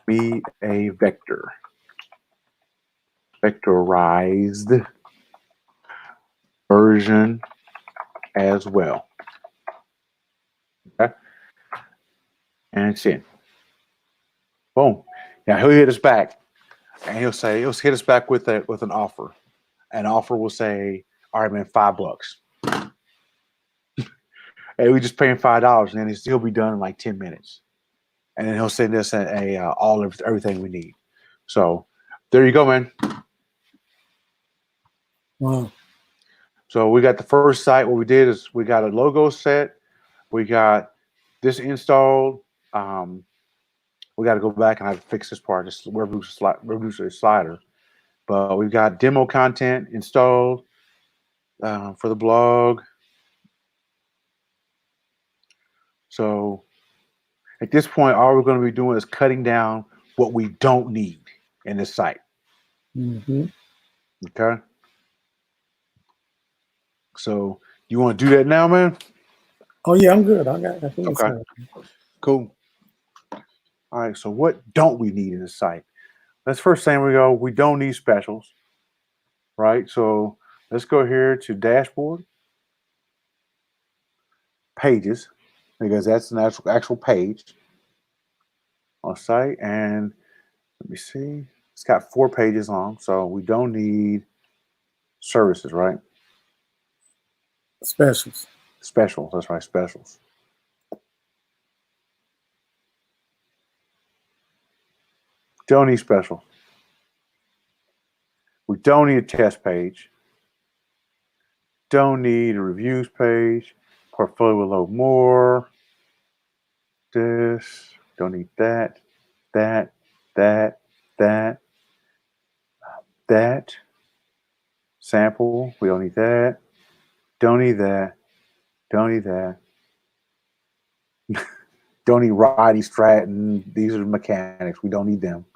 me a vectorized version as well? Okay. And it's in. Boom. Now he'll hit us back, and he'll hit us back with an offer. An offer will say, "All right, man, $5." Hey, we just paying $5, and then he'll be done in like 10 minutes. And then he'll send us everything we need. So there you go, man. Wow. So we got the first site. What we did is we got a logo set. We got this installed. We got to go back and I have to fix this part. Just reduce the slider. But we've got demo content installed for the blog. So at this point, all we're going to be doing is cutting down what we don't need in this site. Mm-hmm. Okay. So you want to do that now, man? Oh yeah, I'm good. I think it's Okay. Cool. All right. So what don't we need in the site? Let's first thing we don't need specials, right? So let's go here to dashboard, pages, because that's an actual page on site. And let me see, it's got 4 pages long, so we don't need services, right? Specials. Specials. That's right, specials. Don't need specials. We don't need a test page. Don't need a reviews page. Portfolio will load more. This. Don't need that. That. Sample. We don't need that. Don't need that. Don't need that. Don't need Roddy Stratton. These are mechanics. We don't need them.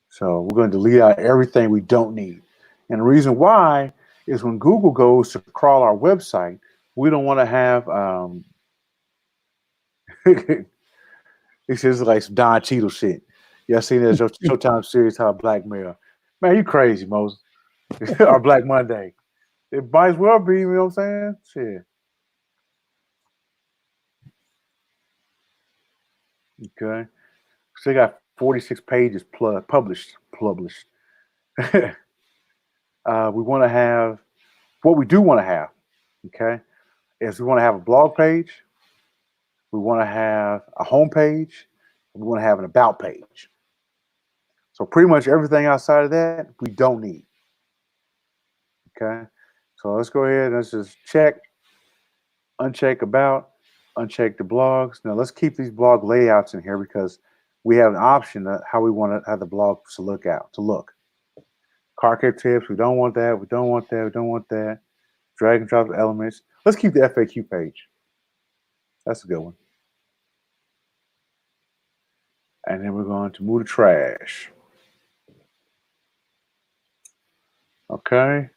So we're going to delete out everything we don't need. And the reason why is when Google goes to crawl our website, we don't want to have this is like some Don Cheadle shit. Y'all seen that Showtime series how Black Mirror. Man, you crazy, Moses. Or Black Monday. It might as well be, you know what I'm saying? Shit. Okay. So they got 46 pages published. we want to have what we do want to have. Okay, is we want to have a blog page. We want to have a home page. We want to have an about page. So pretty much everything outside of that, we don't need. Okay. So let's go ahead and let's just check, uncheck about, uncheck the blogs. Now let's keep these blog layouts in here because we have an option of how we want to have the blog to look. Car care tips, we don't want that, we don't want that, we don't want that. Drag and drop elements. Let's keep the FAQ page. That's a good one. And then we're going to move to trash. Okay.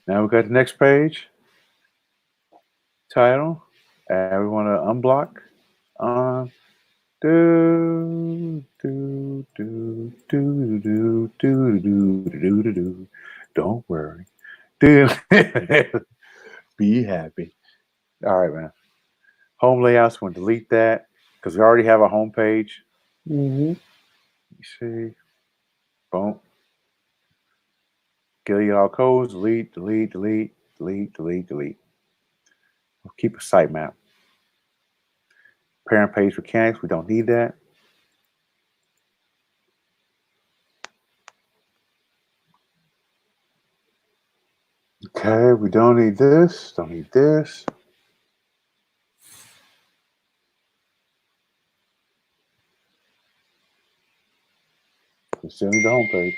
Now we got the next page. Title. And we want to unblock. Don't worry. Be happy. All right, man. Home layouts, we're going to delete that because we already have a home page. Mm-hmm. You see. Boom. Get all codes, delete. We'll keep a sitemap. Parent page mechanics, we don't need that. Okay, we don't need this, don't need this. We still need the home page.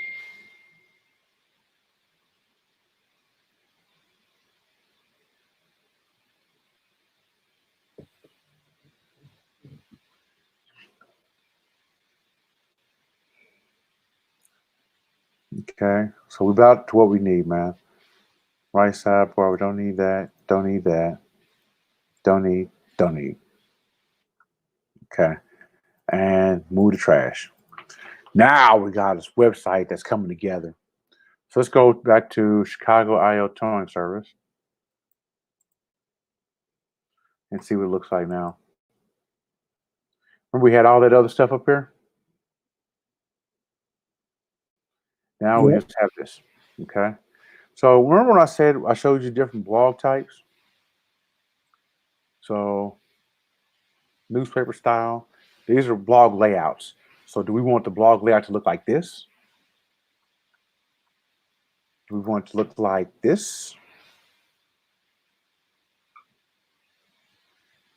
Okay, so we're about to what we need, man. Right side bar, we don't need that, don't need that, don't need. Okay, and move to trash. Now we got this website that's coming together. So let's go back to Chicago IO Towing Service and see what it looks like now. Remember we had all that other stuff up here? Now we just have this, okay? So remember when I said I showed you different blog types? So newspaper style, these are blog layouts. So do we want the blog layout to look like this? Do we want it to look like this?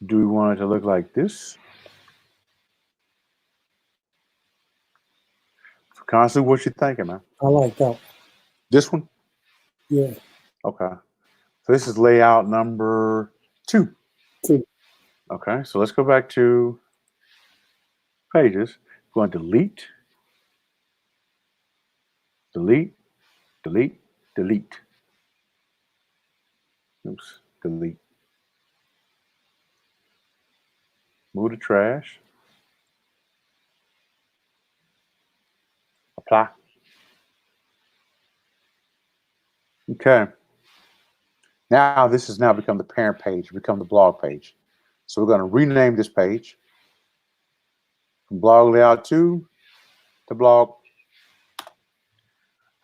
Do we want it to look like this? So constantly what you thinking, man? I like that. This one? Yeah. Okay. So this is layout number 2. 2. Okay, so let's go back to pages. We're going to delete. Oops, delete. Move to trash. Apply. Okay. Now this has now become the parent page, become the blog page. So we're going to rename this page from blog layout 2 to blog.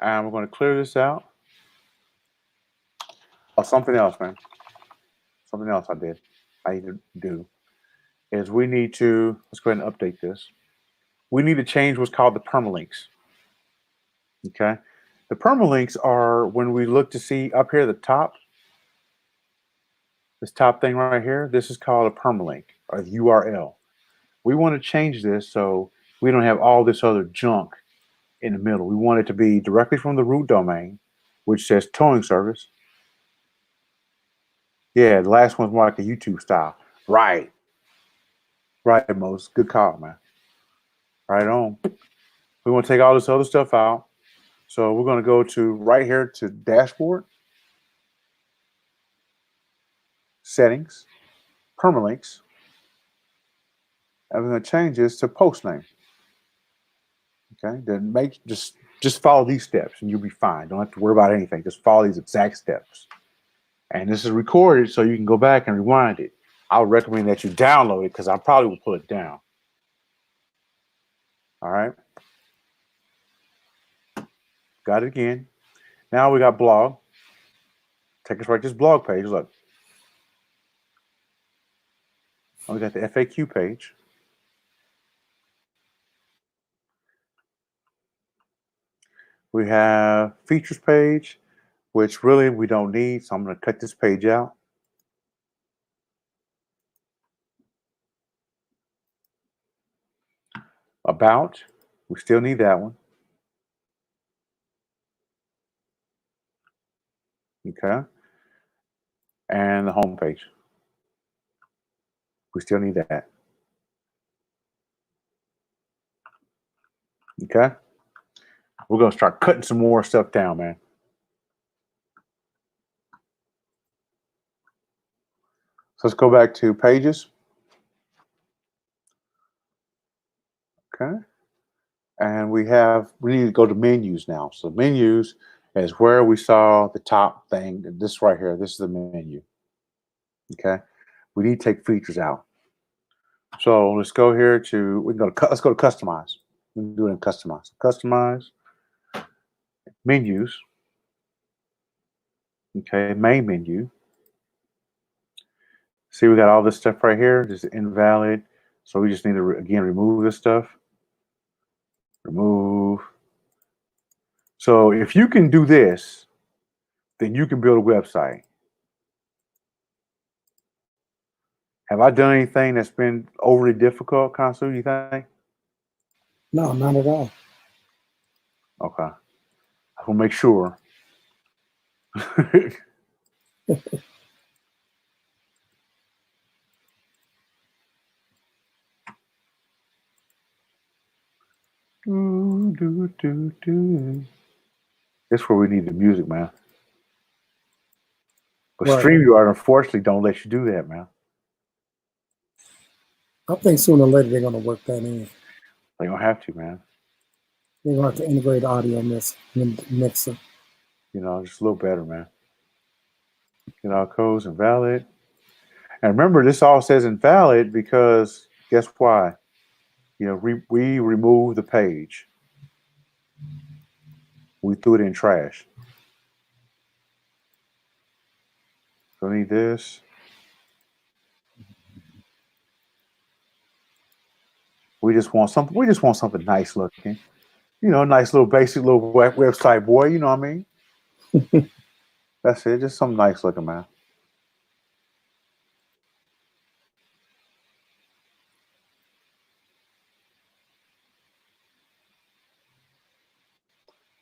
And we're going to clear this out. Oh, something else, man. Something else I need to do is we need to, let's go ahead and update this. We need to change what's called the permalinks. Okay. The permalinks are when we look to see up here at the top, this top thing right here, this is called a permalink or the URL. We want to change this so we don't have all this other junk in the middle. We want it to be directly from the root domain, which says towing service. Yeah, the last one's more like a YouTube style. Right. Right, Moses. Good call, man. Right on. We want to take all this other stuff out. So we're going to go to right here to dashboard, settings, permalinks, and we're going to change this to post name. Okay, then just follow these steps and you'll be fine. Don't have to worry about anything. Just follow these exact steps. And this is recorded so you can go back and rewind it. I would recommend that you download it because I probably will pull it down. All right. Got it again. Now we got blog. Take us right to this blog page. Look. We got the FAQ page. We have features page, which really we don't need. So I'm going to cut this page out. About, we still need that one. Okay. And the home page. We still need that. Okay. We're going to start cutting some more stuff down, man. So let's go back to pages. Okay. And we need to go to menus now. So menus is where we saw the top thing. This right here. This is the menu. Okay. We need to take features out. So let's go here to, let's go to customize. We can do it in customize. Customize. Menus. Okay. Main menu. See, we got all this stuff right here. This is invalid. So we just need to, again, remove this stuff. Remove. So if you can do this, then you can build a website. Have I done anything that's been overly difficult, Consul, you think? No, not at all. Okay. I will make sure. That's where we need the music, man. But Right. StreamYard, unfortunately, don't let you do that, man. I think sooner or later they're going to work that in. They don't have to, man. They're going to have to integrate audio mixer. You know, just a little better, man. Get all codes invalid. And remember, this all says invalid because guess why? You know, we removed the page. We threw it in trash. So I need this. We just want something. We just want something nice looking. You know, nice little basic little website, boy. You know what I mean? That's it. Just something nice looking, man.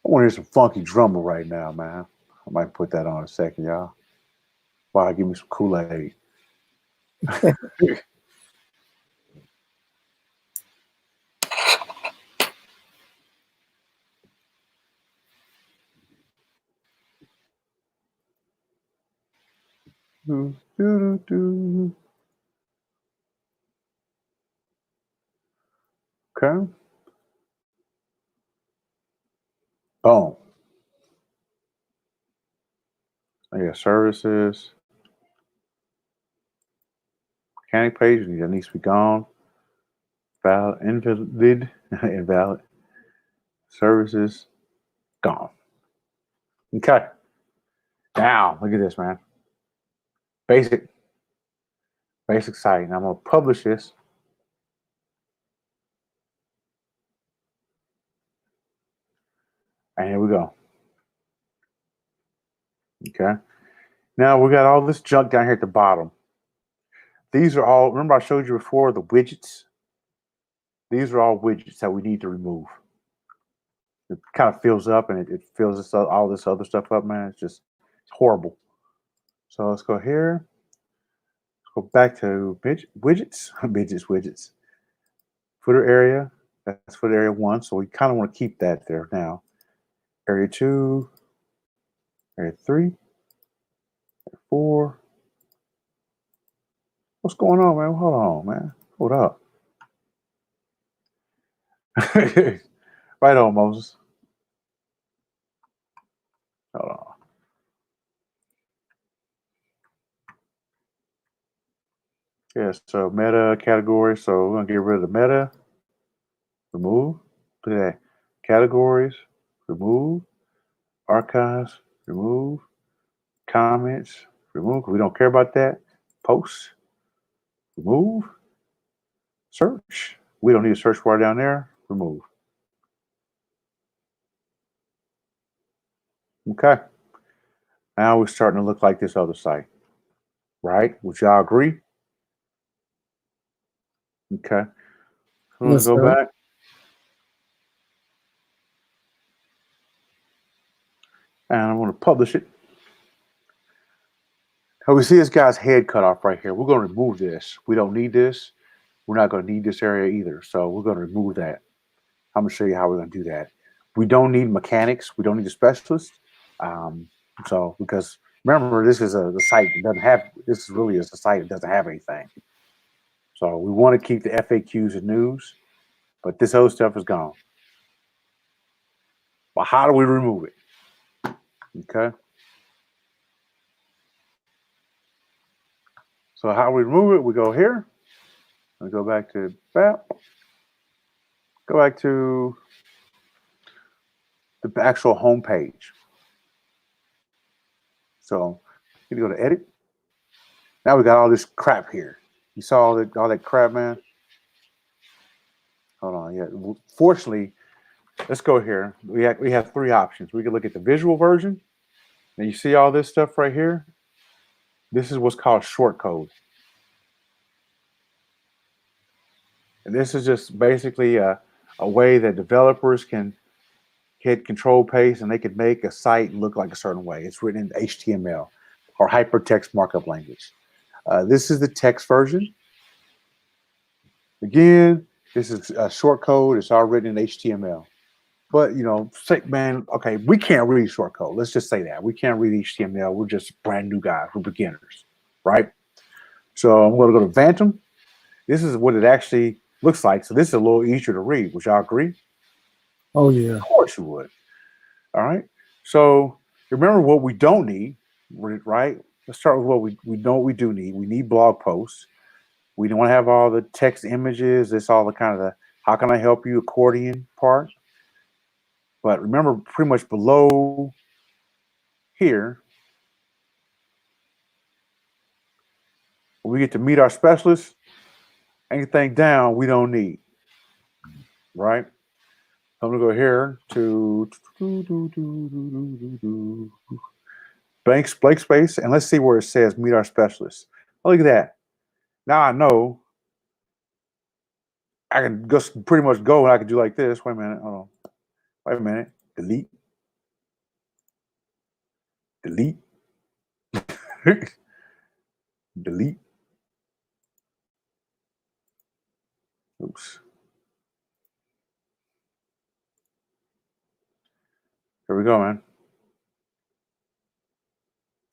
I want to hear some funky drummer right now, man. I might put that on in a second, y'all. Wow, give me some Kool-Aid. Okay. Boom. Yeah, services. Mechanic page that needs to be gone. Valid, invalid. Services gone. Okay. Now look at this, man. Basic site. And I'm gonna publish this. And here we go. Okay. Now we got all this junk down here at the bottom. These are all, remember I showed you before the widgets? These are all widgets that we need to remove. It kind of fills up and it fills this, all this other stuff up, man. It's horrible. So let's go here. Let's go back to widgets. Widgets. Footer area. That's footer area 1. So we kind of want to keep that there now. Area 2. Area 3. Area 4. What's going on, man? Hold on, man. Hold up. Right on, Moses. Hold on. Yeah, so meta category. So we're going to get rid of the meta. Remove. Look at that. Categories. Remove. Archives, remove. Comments, remove. We don't care about that. Posts, remove. Search. We don't need a search bar down there. Remove. Okay. Now we're starting to look like this other site. Right? Would y'all agree? Okay. I'm Yes, gonna go sir. back. And I'm gonna publish it. Now we see this guy's head cut off right here. We're gonna remove this. We don't need this. We're not gonna need this area either. So we're gonna remove that. I'm gonna show you how we're gonna do that. We don't need mechanics. We don't need a specialist. So because remember, this is a site that doesn't have. This really is a site that doesn't have anything. So we want to keep the FAQs and news, but this other stuff is gone. But how do we remove it? Okay. So how we remove it? We go here. We go back to that. Go back to the actual home page. So you go to edit. Now we got all this crap here. You saw all that crap, man. Hold on, yeah. Fortunately, let's go here. We have three options. We can look at the visual version. And you see all this stuff right here. This is what's called short code. And this is just basically a way that developers can hit control paste and they can make a site look like a certain way. It's written in HTML or hypertext markup language. This is the text version. Again, this is a short code. It's all written in HTML. But, you know, say, man, okay, we can't read short code. Let's just say that. We can't read HTML. We're just brand new guys. We're beginners, right? So I'm going to go to Phantom. This is what it actually looks like. So this is a little easier to read. Would y'all agree? Oh, yeah. Of course you would. All right. So remember what we don't need, right? Let's start with what we know what we do need. We need blog posts. We don't want to have all the text images. It's all the kind of the how can I help you accordion part. But remember, pretty much below here, when we get to meet our specialists, anything down we don't need, right? I'm gonna go here to blank space, and let's see where it says meet our specialists. Oh, look at that. Now I know I can just pretty much go and I can do like this. Wait a minute. Hold on. Wait a minute. Delete. Delete. Delete. Oops. Here we go, man.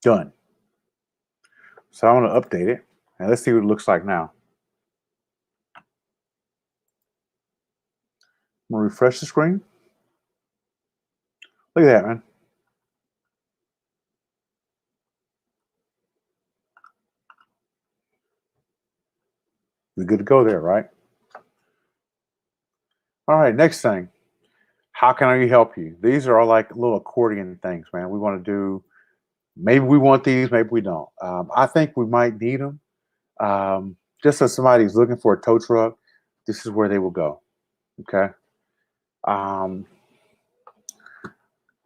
Done. So I'm going to update it. And let's see what it looks like now. I'm going to refresh the screen. Look at that, man. We're good to go there, right? All right, next thing. How can I help you? These are all like little accordion things, man. We want to do, maybe we want these, maybe we don't. I think we might need them. Just as somebody's looking for a tow truck, this is where they will go. Okay.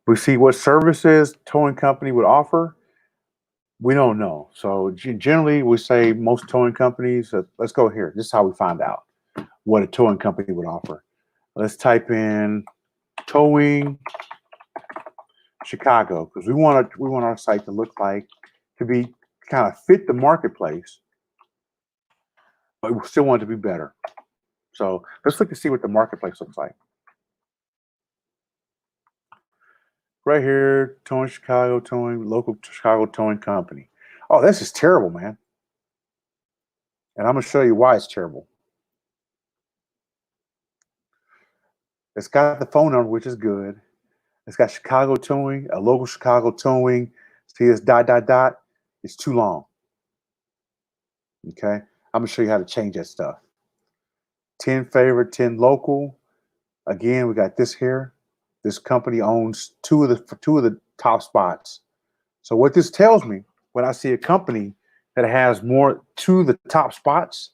We see what services towing company would offer. We don't know. So generally, we say most towing companies. Let's go here. This is how we find out what a towing company would offer. Let's type in towing Chicago because we want our site to look like to be kind of fit the marketplace, but we still want it to be better. So let's look to see what the marketplace looks like. Right here, towing Chicago, towing local Chicago towing company. Oh, this is terrible, man. And I'm going to show you why it's terrible. It's got the phone number, which is good. It's got Chicago towing, a local Chicago towing. See this ... It's too long. Okay. I'm going to show you how to change that stuff. 10 favorite, 10 local. Again, we got this here. This company owns two of the top spots. So what this tells me, when I see a company that has more two of the top spots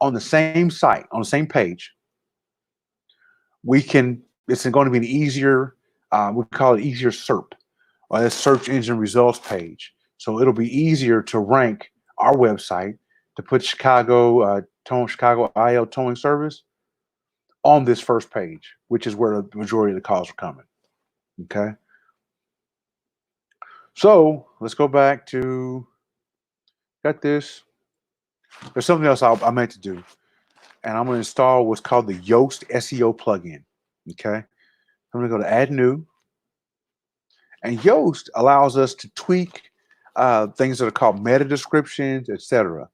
on the same site, on the same page, it's going to be an easier, we call it easier SERP, or a search engine results page. So it'll be easier to rank our website to put Chicago IL towing service on this first page, which is where the majority of the calls are coming. Okay. So let's go back to, got this. There's something else I meant to do, and I'm going to install what's called the Yoast SEO plugin. Okay. I'm going to go to add new, and Yoast allows us to tweak things that are called meta descriptions, etc.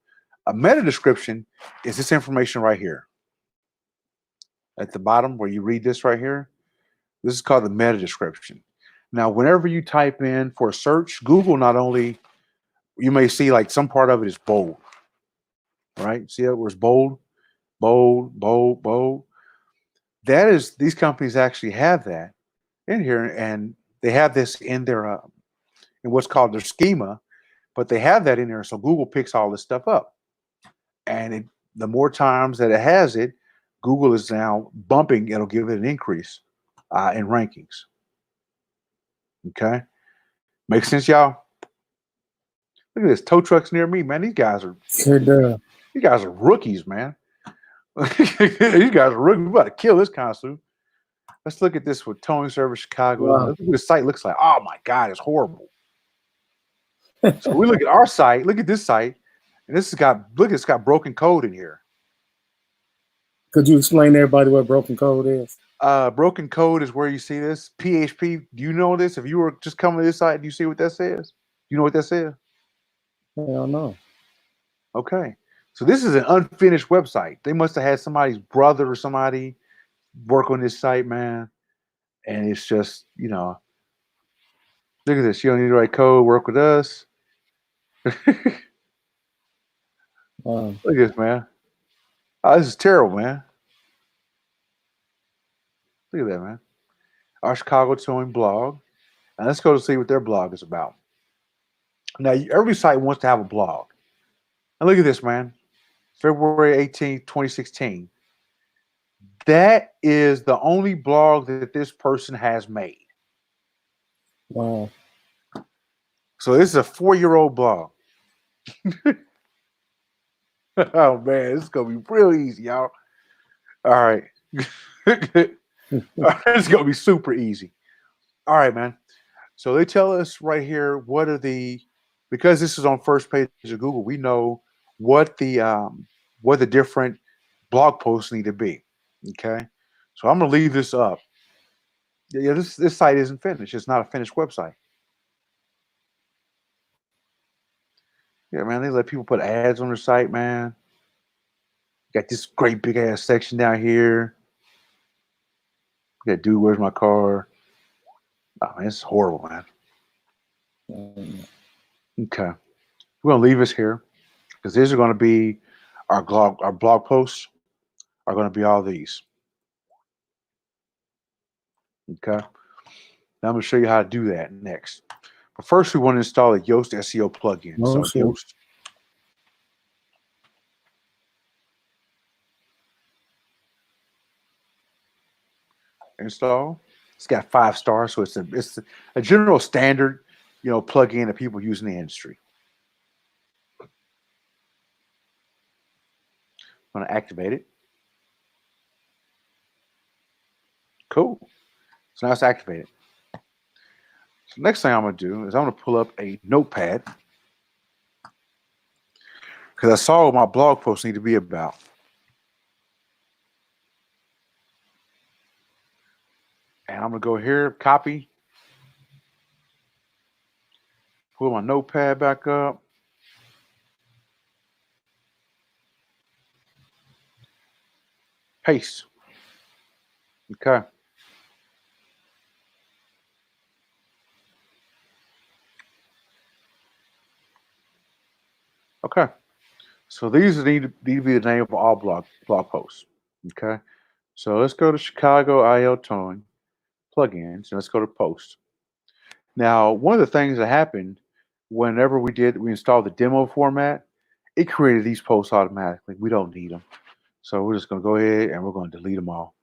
A meta description is this information right here at the bottom where you read this right here. This is called the meta description. Now, whenever you type in for a search, Google not only, you may see like some part of it is bold, right? See that where it's bold, bold, bold, bold. That is, these companies actually have that in here, and they have this in their in what's called their schema, but they have that in there, so Google picks all this stuff up, and the more times that it has it, Google is now bumping. It'll give it an increase in rankings. Okay, makes sense, y'all. Look at this, tow trucks near me, man. These guys are rookies, man. These guys are rookies. We about to kill this consul. Let's look at this with Towing Service Chicago. Wow. Look what the site looks like. Oh my God, it's horrible. So we look at our site. Look at this site, and it's got broken code in here. Could you explain to everybody what broken code is? Broken code is where you see this PHP. Do you know this? If you were just coming to this site, do you see what that says? Do you know what that says? Hell no. Okay, so this is an unfinished website. They must have had somebody's brother or somebody work on this site, man. And it's just, look at this. You don't need to write code. Work with us. Wow. Look at this, man. Oh, this is terrible, man. Look at that, man. Our Chicago Towing blog. And let's go to see what their blog is about. Now, every site wants to have a blog. And look at this, man. February 18th, 2016. That is the only blog that this person has made. Wow. So this is a 4-year-old blog. Oh, man, this is going to be real easy, y'all. All right. It's going to be super easy. All right, man. So they tell us right here because this is on first page of Google, we know what the different blog posts need to be. Okay. So I'm going to leave this up. Yeah, this site isn't finished. It's not a finished website. Yeah, man, they let people put ads on their site, man. Got this great big ass section down here. Got dude, where's my car? Oh, man, it's horrible, man. Okay. We're going to leave this here because these are going to be our blog posts are going to be all these. Okay. Now I'm going to show you how to do that next. But first, we want to install a Yoast SEO plugin. Oh, so sure. Yoast. Install. It's got 5 stars, so it's a general standard, plugin that people use in the industry. I'm going to activate it. Cool. So now it's activated. So next thing I'm going to do is I'm going to pull up a notepad because I saw what my blog posts need to be about. And I'm going to go here, copy, pull my notepad back up. Paste. Okay. Okay. So these need to be the name of all blog posts. Okay. So let's go to Chicago IL Towing. plugins. And let's go to post. Now, one of the things that happened whenever we installed the demo format, it created these posts automatically. We don't need them. So we're just going to go ahead and we're going to delete them all.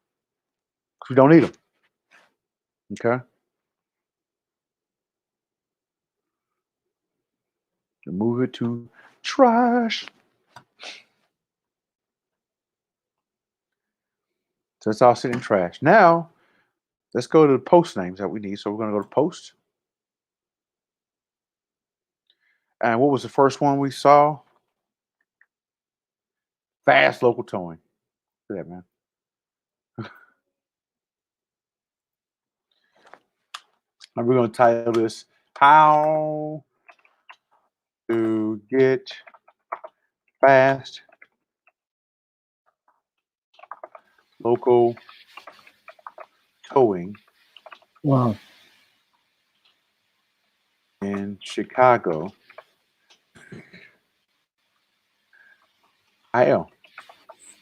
Because we don't need them. Okay. Move it to trash. So it's all sitting in trash. Now, let's go to the post names that we need. So we're going to go to post. And what was the first one we saw? Fast local towing. Look at that, man. And we're going to title this, How to Get Fast Local Towing Wow. in Chicago. IL.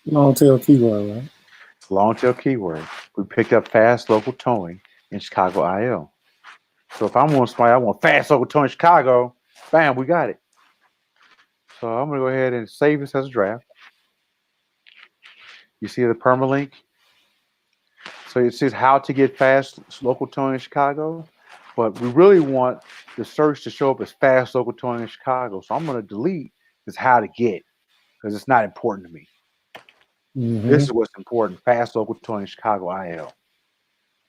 Long tail keyword, right? It's a long tail keyword. We picked up fast local towing in Chicago IL. So if I'm on somebody, I want fast local towing in Chicago, bam, we got it. So I'm going to go ahead and save this as a draft. You see the permalink? So it says how to get fast local towing in Chicago, but we really want the search to show up as fast local towing in Chicago. So I'm going to delete this how to get because it's not important to me. Mm-hmm. This is what's important, fast local towing in Chicago IL.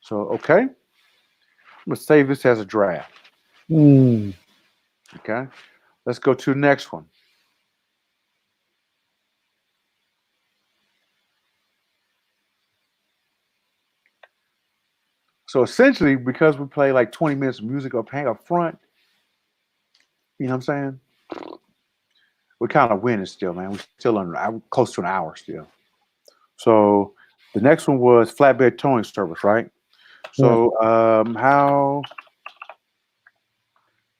So, okay. I'm going to save this as a draft. Mm. Okay. Let's go to the next one. So essentially, because we play like 20 minutes of music up front, you know what I'm saying? We're kind of winning still, man. We're still close to an hour still. So the next one was flatbed towing service, right? So how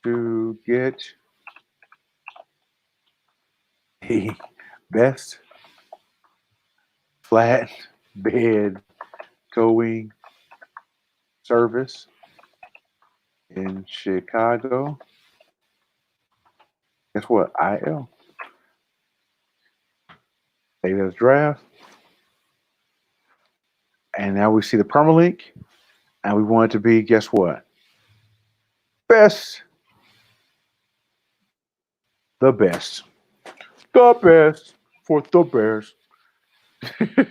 to get the best flatbed towing service in Chicago. Guess what? IL. Save as draft. And now we see the permalink. And we want it to be, guess what? Best. The best. The best for the Bears. There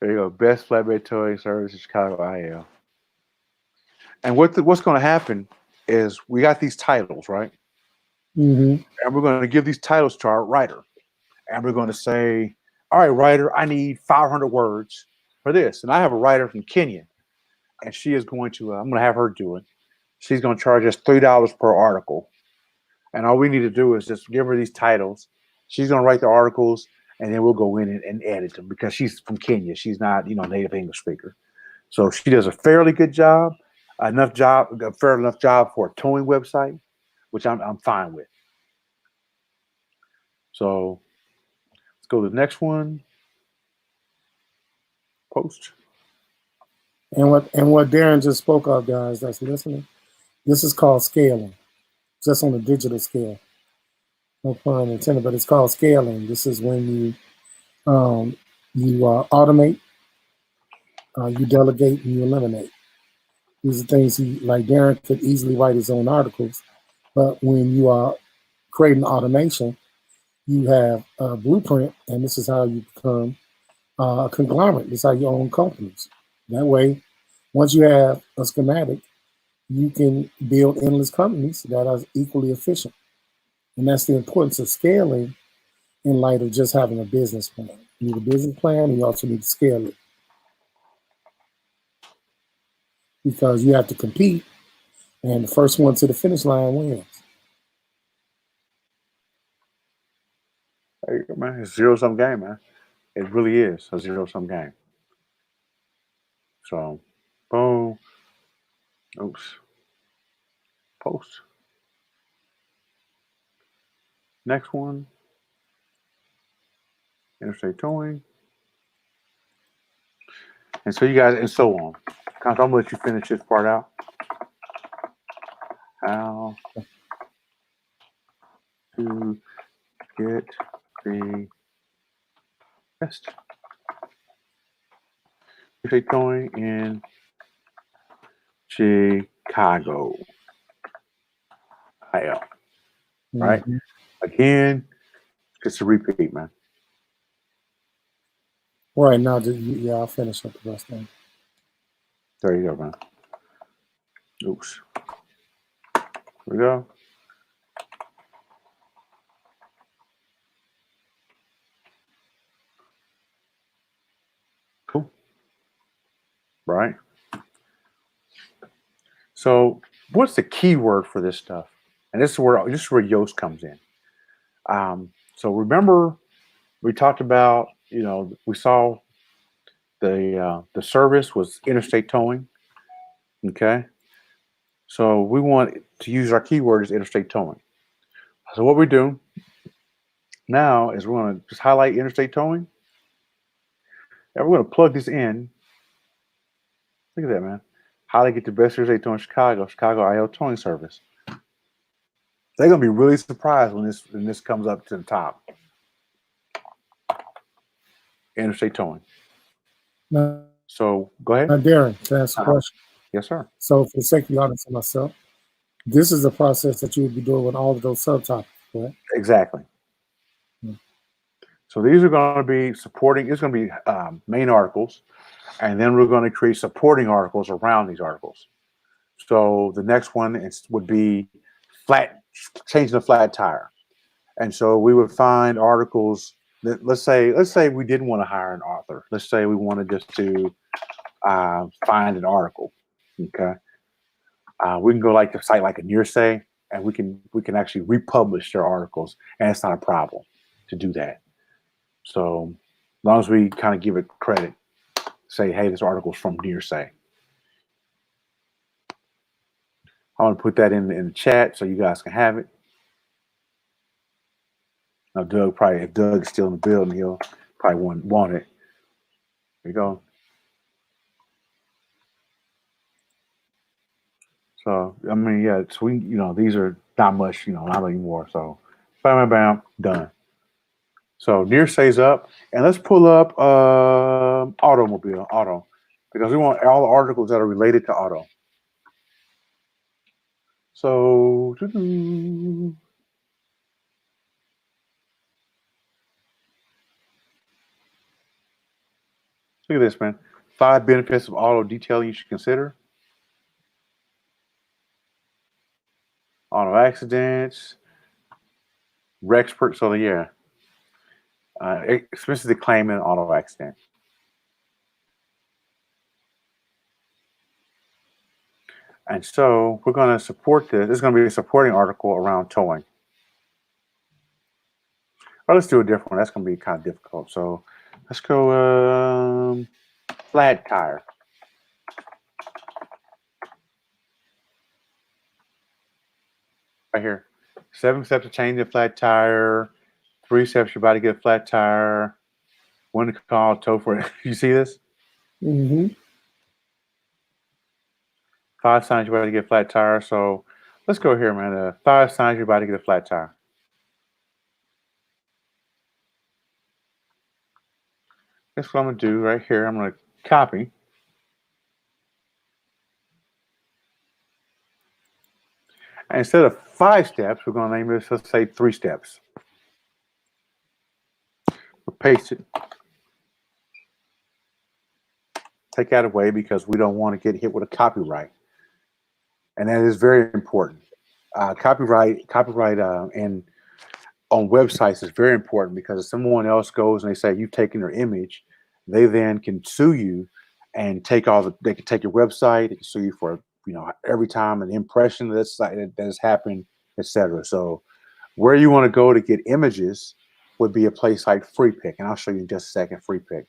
you go. Best flatbed towing service in Chicago IL. And what's going to happen is we got these titles, right? Mm-hmm. And we're going to give these titles to our writer. And we're going to say, all right, writer, I need 500 words for this. And I have a writer from Kenya. And she is going to, I'm going to have her do it. She's going to charge us $3 per article. And all we need to do is just give her these titles. She's going to write the articles, and then we'll go in and edit them because she's from Kenya. She's not, native English speaker. So she does a fairly good job, a fair enough job for a towing website, which I'm fine with. So let's go to the next one. Post. And what Darren just spoke of, guys, that's listening, this is called scaling, just on a digital scale. No pun intended, but it's called scaling. This is when you automate, you delegate, and you eliminate. These are things like Darren could easily write his own articles, but when you are creating automation, you have a blueprint, and this is how you become a conglomerate. This is how you own companies. That way, once you have a schematic, you can build endless companies that are equally efficient. And that's the importance of scaling in light of just having a business plan. You need a business plan, and you also need to scale it. Because you have to compete, and the first one to the finish line wins. There you go, man. It's a zero-sum game, man. It really is a zero-sum game. So, boom. Oops. Post. Next one. Interstate towing. And so you guys, and so on. I'm gonna let you finish this part out. How to get the best interstate towing in Chicago. IL. Right? Mhm. Again, just a repeat, man. Right now, yeah, I'll finish up the rest of it. There you go, man. Oops. Here we go. Cool. Right. So, what's the key word for this stuff? And this is where Yoast comes in. So remember, we talked about, we saw the service was interstate towing. Okay. So we want to use our keyword as interstate towing. So what we do now is we're going to just highlight interstate towing. And we're going to plug this in. Look at that, man. How to get the best interstate towing in Chicago IL towing service. They're going to be really surprised when this comes up to the top. Interstate towing. Now, So go ahead. Darren, to ask a question. Yes, sir. So, for the sake of the audience and myself, this is a process that you would be doing with all of those subtopics, correct? Exactly. Hmm. So these are going to be supporting. It's going to be main articles, and then we're going to create supporting articles around these articles. So the next one would be changing the flat tire, and so we would find articles that let's say we didn't want to hire an author. Let's say we wanted just to find an article. Okay, we can go like the site like a Nearsay, and we can actually republish their articles, and it's not a problem to do that. So as long as we kind of give it credit, say, hey, this article's from Nearsay. I want to put that in the chat so you guys can have it. Now, if Doug's still in the building, he'll probably want it. There you go. So, I mean, yeah, so these are not much, not anymore. So, bam, bam, bam, done. So, Nearsay's up. And let's pull up auto, because we want all the articles that are related to auto. So, look at this, man. 5 benefits of auto detailing you should consider. Auto accidents, Rexpert. So yeah, expenses to claim in an auto accident. And so we're going to support this. This is going to be a supporting article around towing. Well, let's do a different one. That's going to be kind of difficult. So let's go flat tire. Right here. 7 steps to change a flat tire. 3 steps you're about to get a flat tire. When to call, tow for it. You see this? Mm-hmm. 5 signs you're about to get a flat tire. So let's go here, man. 5 signs you're about to get a flat tire. That's what I'm going to do right here. I'm going to copy. And instead of 5 steps, we're going to name this, let's say 3 steps. We'll paste it. Take that away because we don't want to get hit with a copyright. And that is very important. Copyright and on websites is very important because if someone else goes and they say you've taken their image, they then can sue you and they can take your website, they can sue you for every time an impression of this site that has happened, etc. So where you want to go to get images would be a place like FreePic, and I'll show you in just a second. FreePic.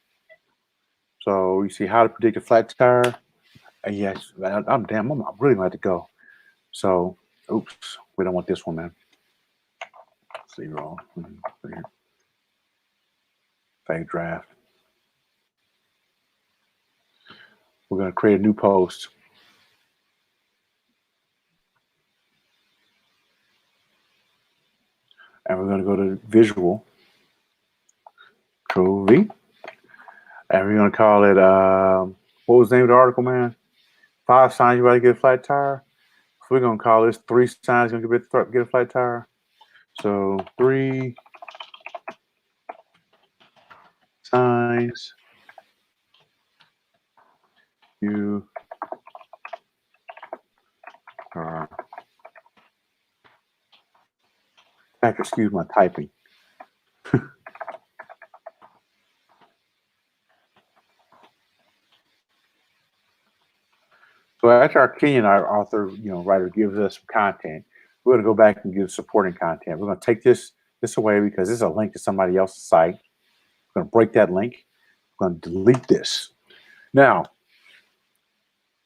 So you see how to predict a flat tire. Yes, I'm really glad to go. So, oops, we don't want this one, man. 0. Fake draft. We're going to create a new post. And we're going to go to visual, Control V. And we're going to call it, what was the name of the article, man? 5 signs you about to get a flat tire. So we're going to call this 3 signs you're going to get a flat tire. So 3 signs you are. I have to excuse my typing. So after our Kenyan author, writer gives us some content, we're going to go back and give supporting content. We're going to take this away because this is a link to somebody else's site. We're going to break that link. We're going to delete this. Now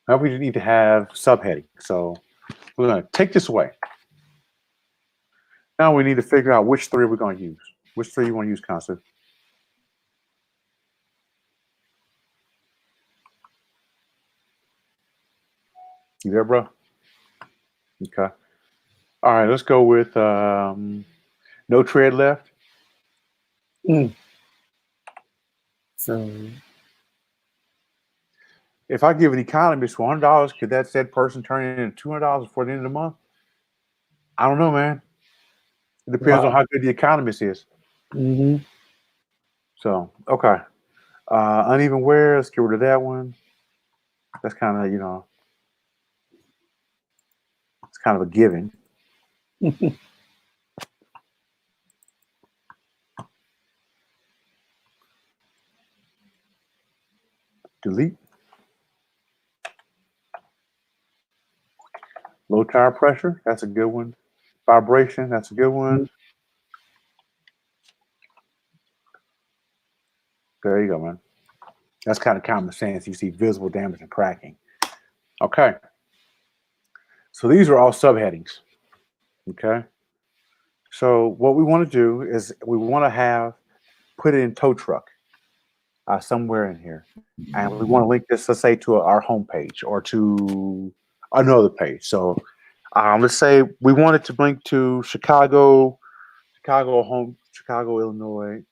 we need to have subheading. So we're going to take this away. Now we need to figure out which 3 we're going to use. Which 3 you want to use, Constance? You there, bro? Okay. All right, let's go with no tread left. So If I give an economist $100, could that said person turn into $200 before the end of the month? I don't know, man. It depends on how good the economist is. Mm-hmm. So, okay. Uneven wear, let's get rid of that one. That's kind of, it's kind of a given. Delete. Low tire pressure, that's a good one. Vibration, that's a good one. There you go, man. That's kind of common sense. You see visible damage and cracking. Okay. So these are all subheadings. Okay. So what we want to do is we want to put it in tow truck somewhere in here. And we want to link this, let's say, to our homepage or to another page. So let's say we want it to link to Chicago, Illinois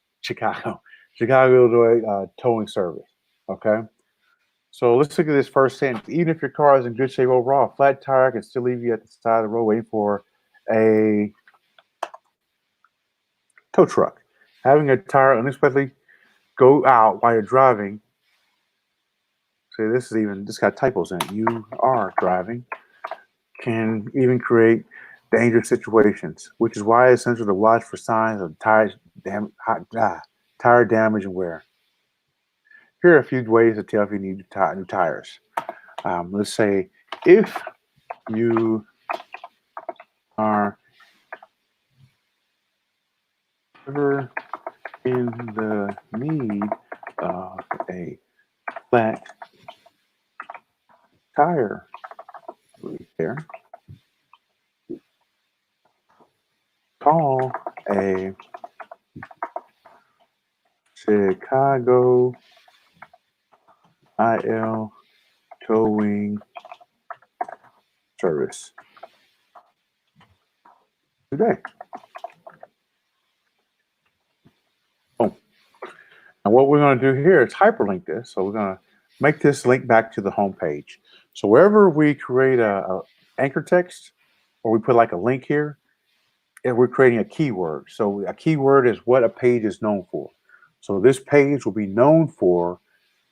towing service. Okay. So let's look at this first sentence. Even if your car is in good shape overall, a flat tire can still leave you at the side of the road waiting for a tow truck. Having a tire unexpectedly go out while you're driving. See, this got typos in it. You are driving. Can even create dangerous situations, which is why it's essential to watch for signs of tire damage and wear. Here are a few ways to tell if you need new tires. Let's say if you are ever in the need of a flat tire repair, call a Chicago IL towing service today. Oh, and what we're going to do here is hyperlink this. So we're going to make this link back to the home page. So wherever we create a anchor text, or we put like a link here, and we're creating a keyword. So a keyword is what a page is known for. So this page will be known for,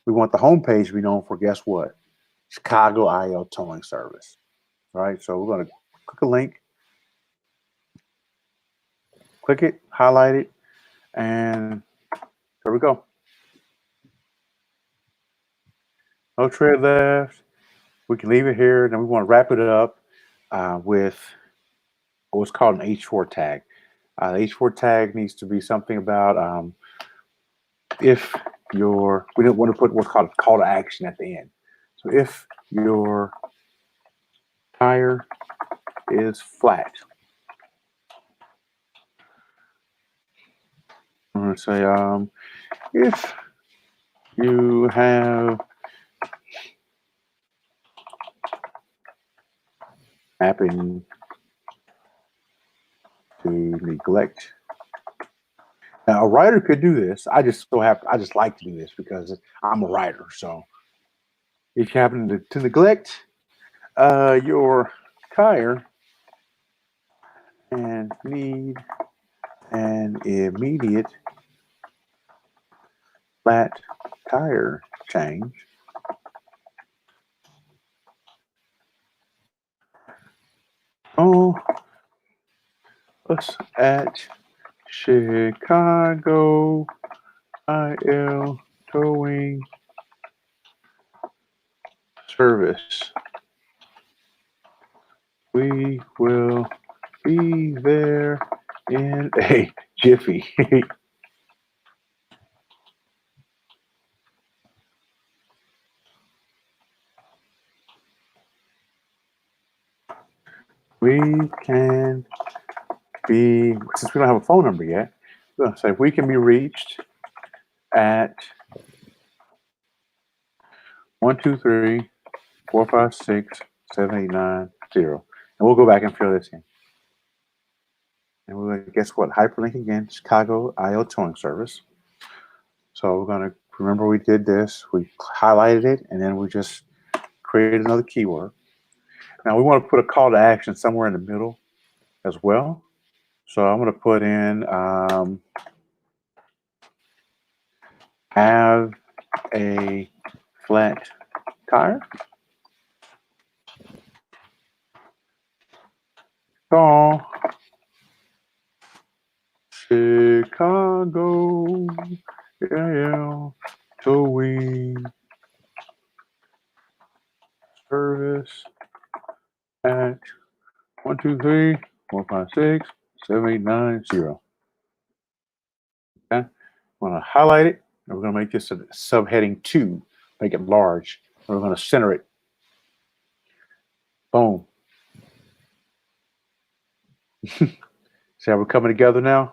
we want the home page to be known for, guess what? Chicago IL towing service. All right, so we're going to click a link, click it, highlight it, and there we go. No tread left. We can leave it here. Then we want to wrap it up with what's called an H4 tag. The H4 tag needs to be something about if your, we don't want to put what's called a call to action at the end. So if your tire is flat, I'm going to say if you have happen to neglect. Now, a writer could do this. I just like to do this because I'm a writer. So if you happen to neglect your tire and need an immediate flat tire change, oh, us at Chicago IL Towing Service. We will be there in a jiffy. We can be, since we don't have a phone number yet, we're going to say we can be reached at 123-456-7890. And we'll go back and fill this in. And we're going to, guess what? Hyperlink again, Chicago IL Towing Service. So we're going to, remember we did this, we highlighted it, and then we just created another keyword. Now we want to put a call to action somewhere in the middle as well. So I'm going to put in have a flat tire. Call Chicago IL Towing Service at 123-456-7890. Okay, I'm going to highlight it, and we're going to make this a subheading 2, make it large. We're going to center it. Boom. See how we're coming together now?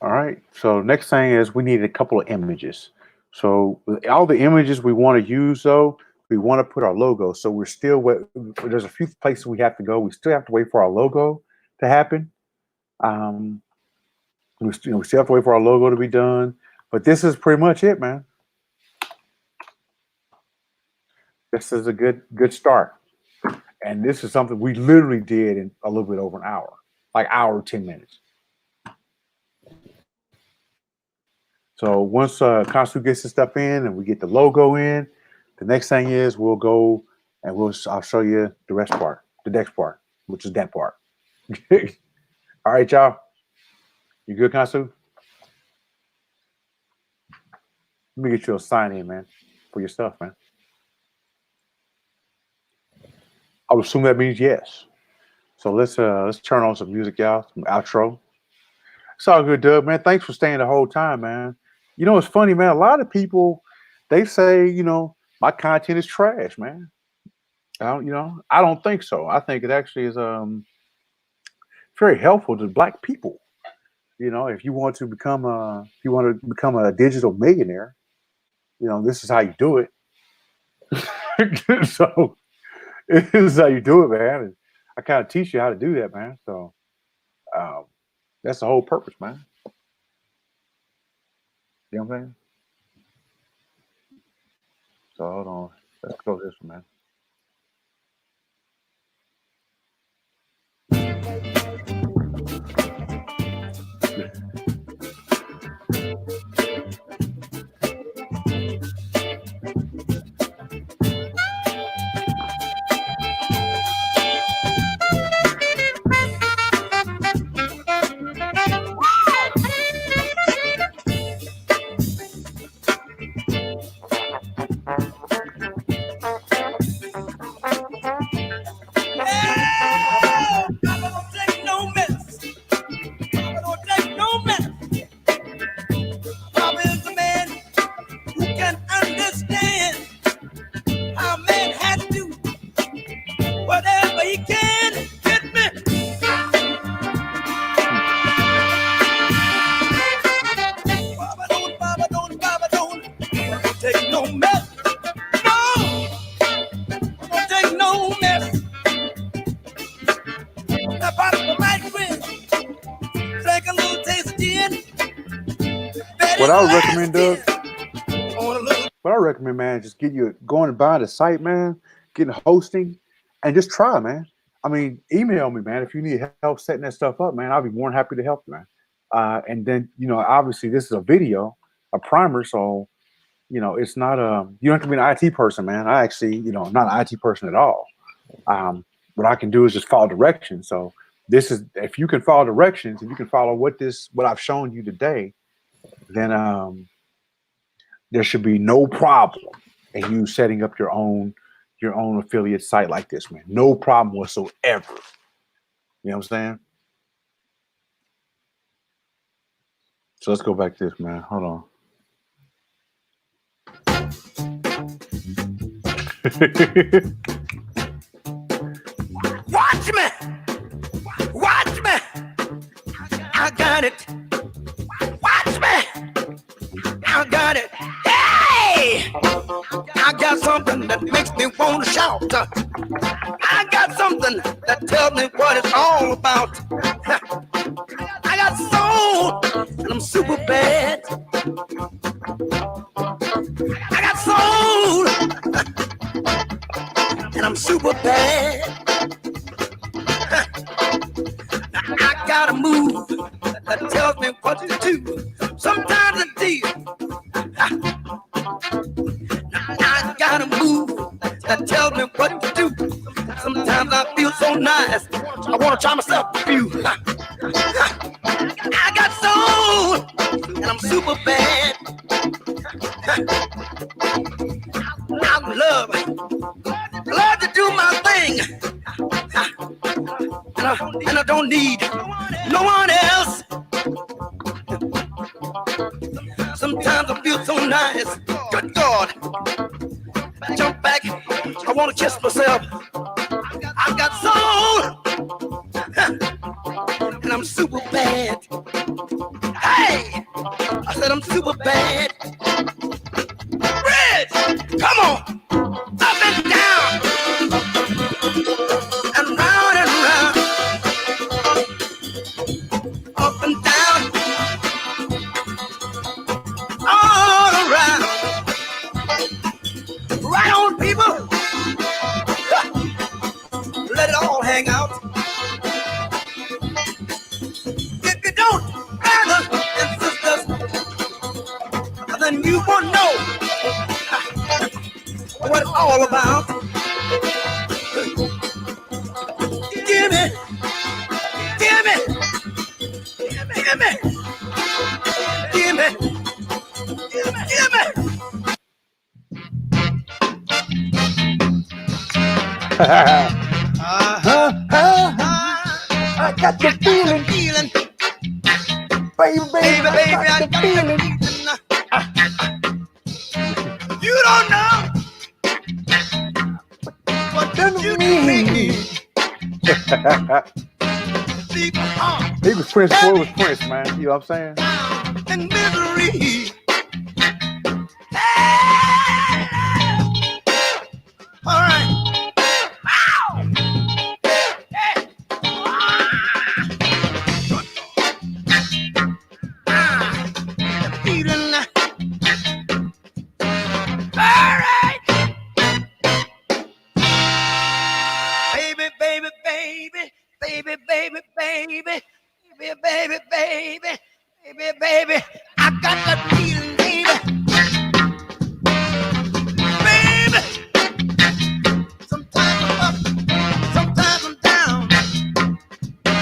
All right, so next thing is we need a couple of images. So with all the images we want to use, though, we want to put our logo. So we're still, there's a few places we have to go. We still have to wait for our logo to happen. We still have to wait for our logo to be done. But this is pretty much it, man. This is a good start. And this is something we literally did in a little bit over an hour, like hour, 10 minutes. So once Consu gets his stuff in and we get the logo in, the next thing is we'll go and I'll show you the rest part, the next part, which is that part. All right, y'all. You good, Consu? Let me get you a sign in, man, for your stuff, man. I would assume that means yes. So let's turn on some music, y'all, some outro. It's all good, Doug, man. Thanks for staying the whole time, man. You know, it's funny, man. A lot of people, they say, you know, my content is trash, man. I don't think so. I think it actually is very helpful to Black people. You know, if you want to become a digital millionaire, you know, this is how you do it. So this is how you do it, man. And I kind of teach you how to do that, man. So that's the whole purpose, man. You know what I'm saying? So hold on. Let's go this one, man. I don't take no mess. I don't take no mess. recommend, Doug? What I recommend, man, just going and buying the site, man, getting hosting, and just try, man. I mean, email me, man, if you need help setting that stuff up, man. I'll be more than happy to help you, man. And then, obviously this is a video, a primer, so it's not you don't have to be an IT person, man. I actually, I'm not an IT person at all. What I can do is just follow directions. So this is, if you can follow directions, if you can follow what I've shown you today, then there should be no problem in you setting up your own affiliate site like this, man. No problem whatsoever. You know what I'm saying? So let's go back to this, man. Hold on. Watch me. Watch me. I got it. Watch me. I got it. Hey! I got something that makes me want to shout. I got something that tells me what it's all about. I got soul, and I'm super bad. I got soul, and I'm super bad. I got a move that tells me what to do. Sometimes I do. I got a move that tells me what to do. Sometimes I feel so nice, I want to try myself a few. I got soul, and I'm super bad. I love to do my thing, and I don't need no one else. Sometimes I feel so nice. Good God. I jump back. I want to kiss myself. I got soul. And I'm super bad. Hey! I said I'm super bad. Bridge! Come on! Up and down! And round and round. Up and down. All around. Right on, people. Let it all hang out. If you don't, brothers and sisters, then you won't know what it's all about. Give me, give me, give me, give me, give me. I got the feeling, baby, I got the feeling. You don't know what you mean. He was Prince, boy was Prince, man. You know what I'm saying? And misery. All right. Ow! Hey. The feeling. All right. Baby, baby, baby, baby, baby, baby, baby, baby, baby, baby, baby, I got that feeling.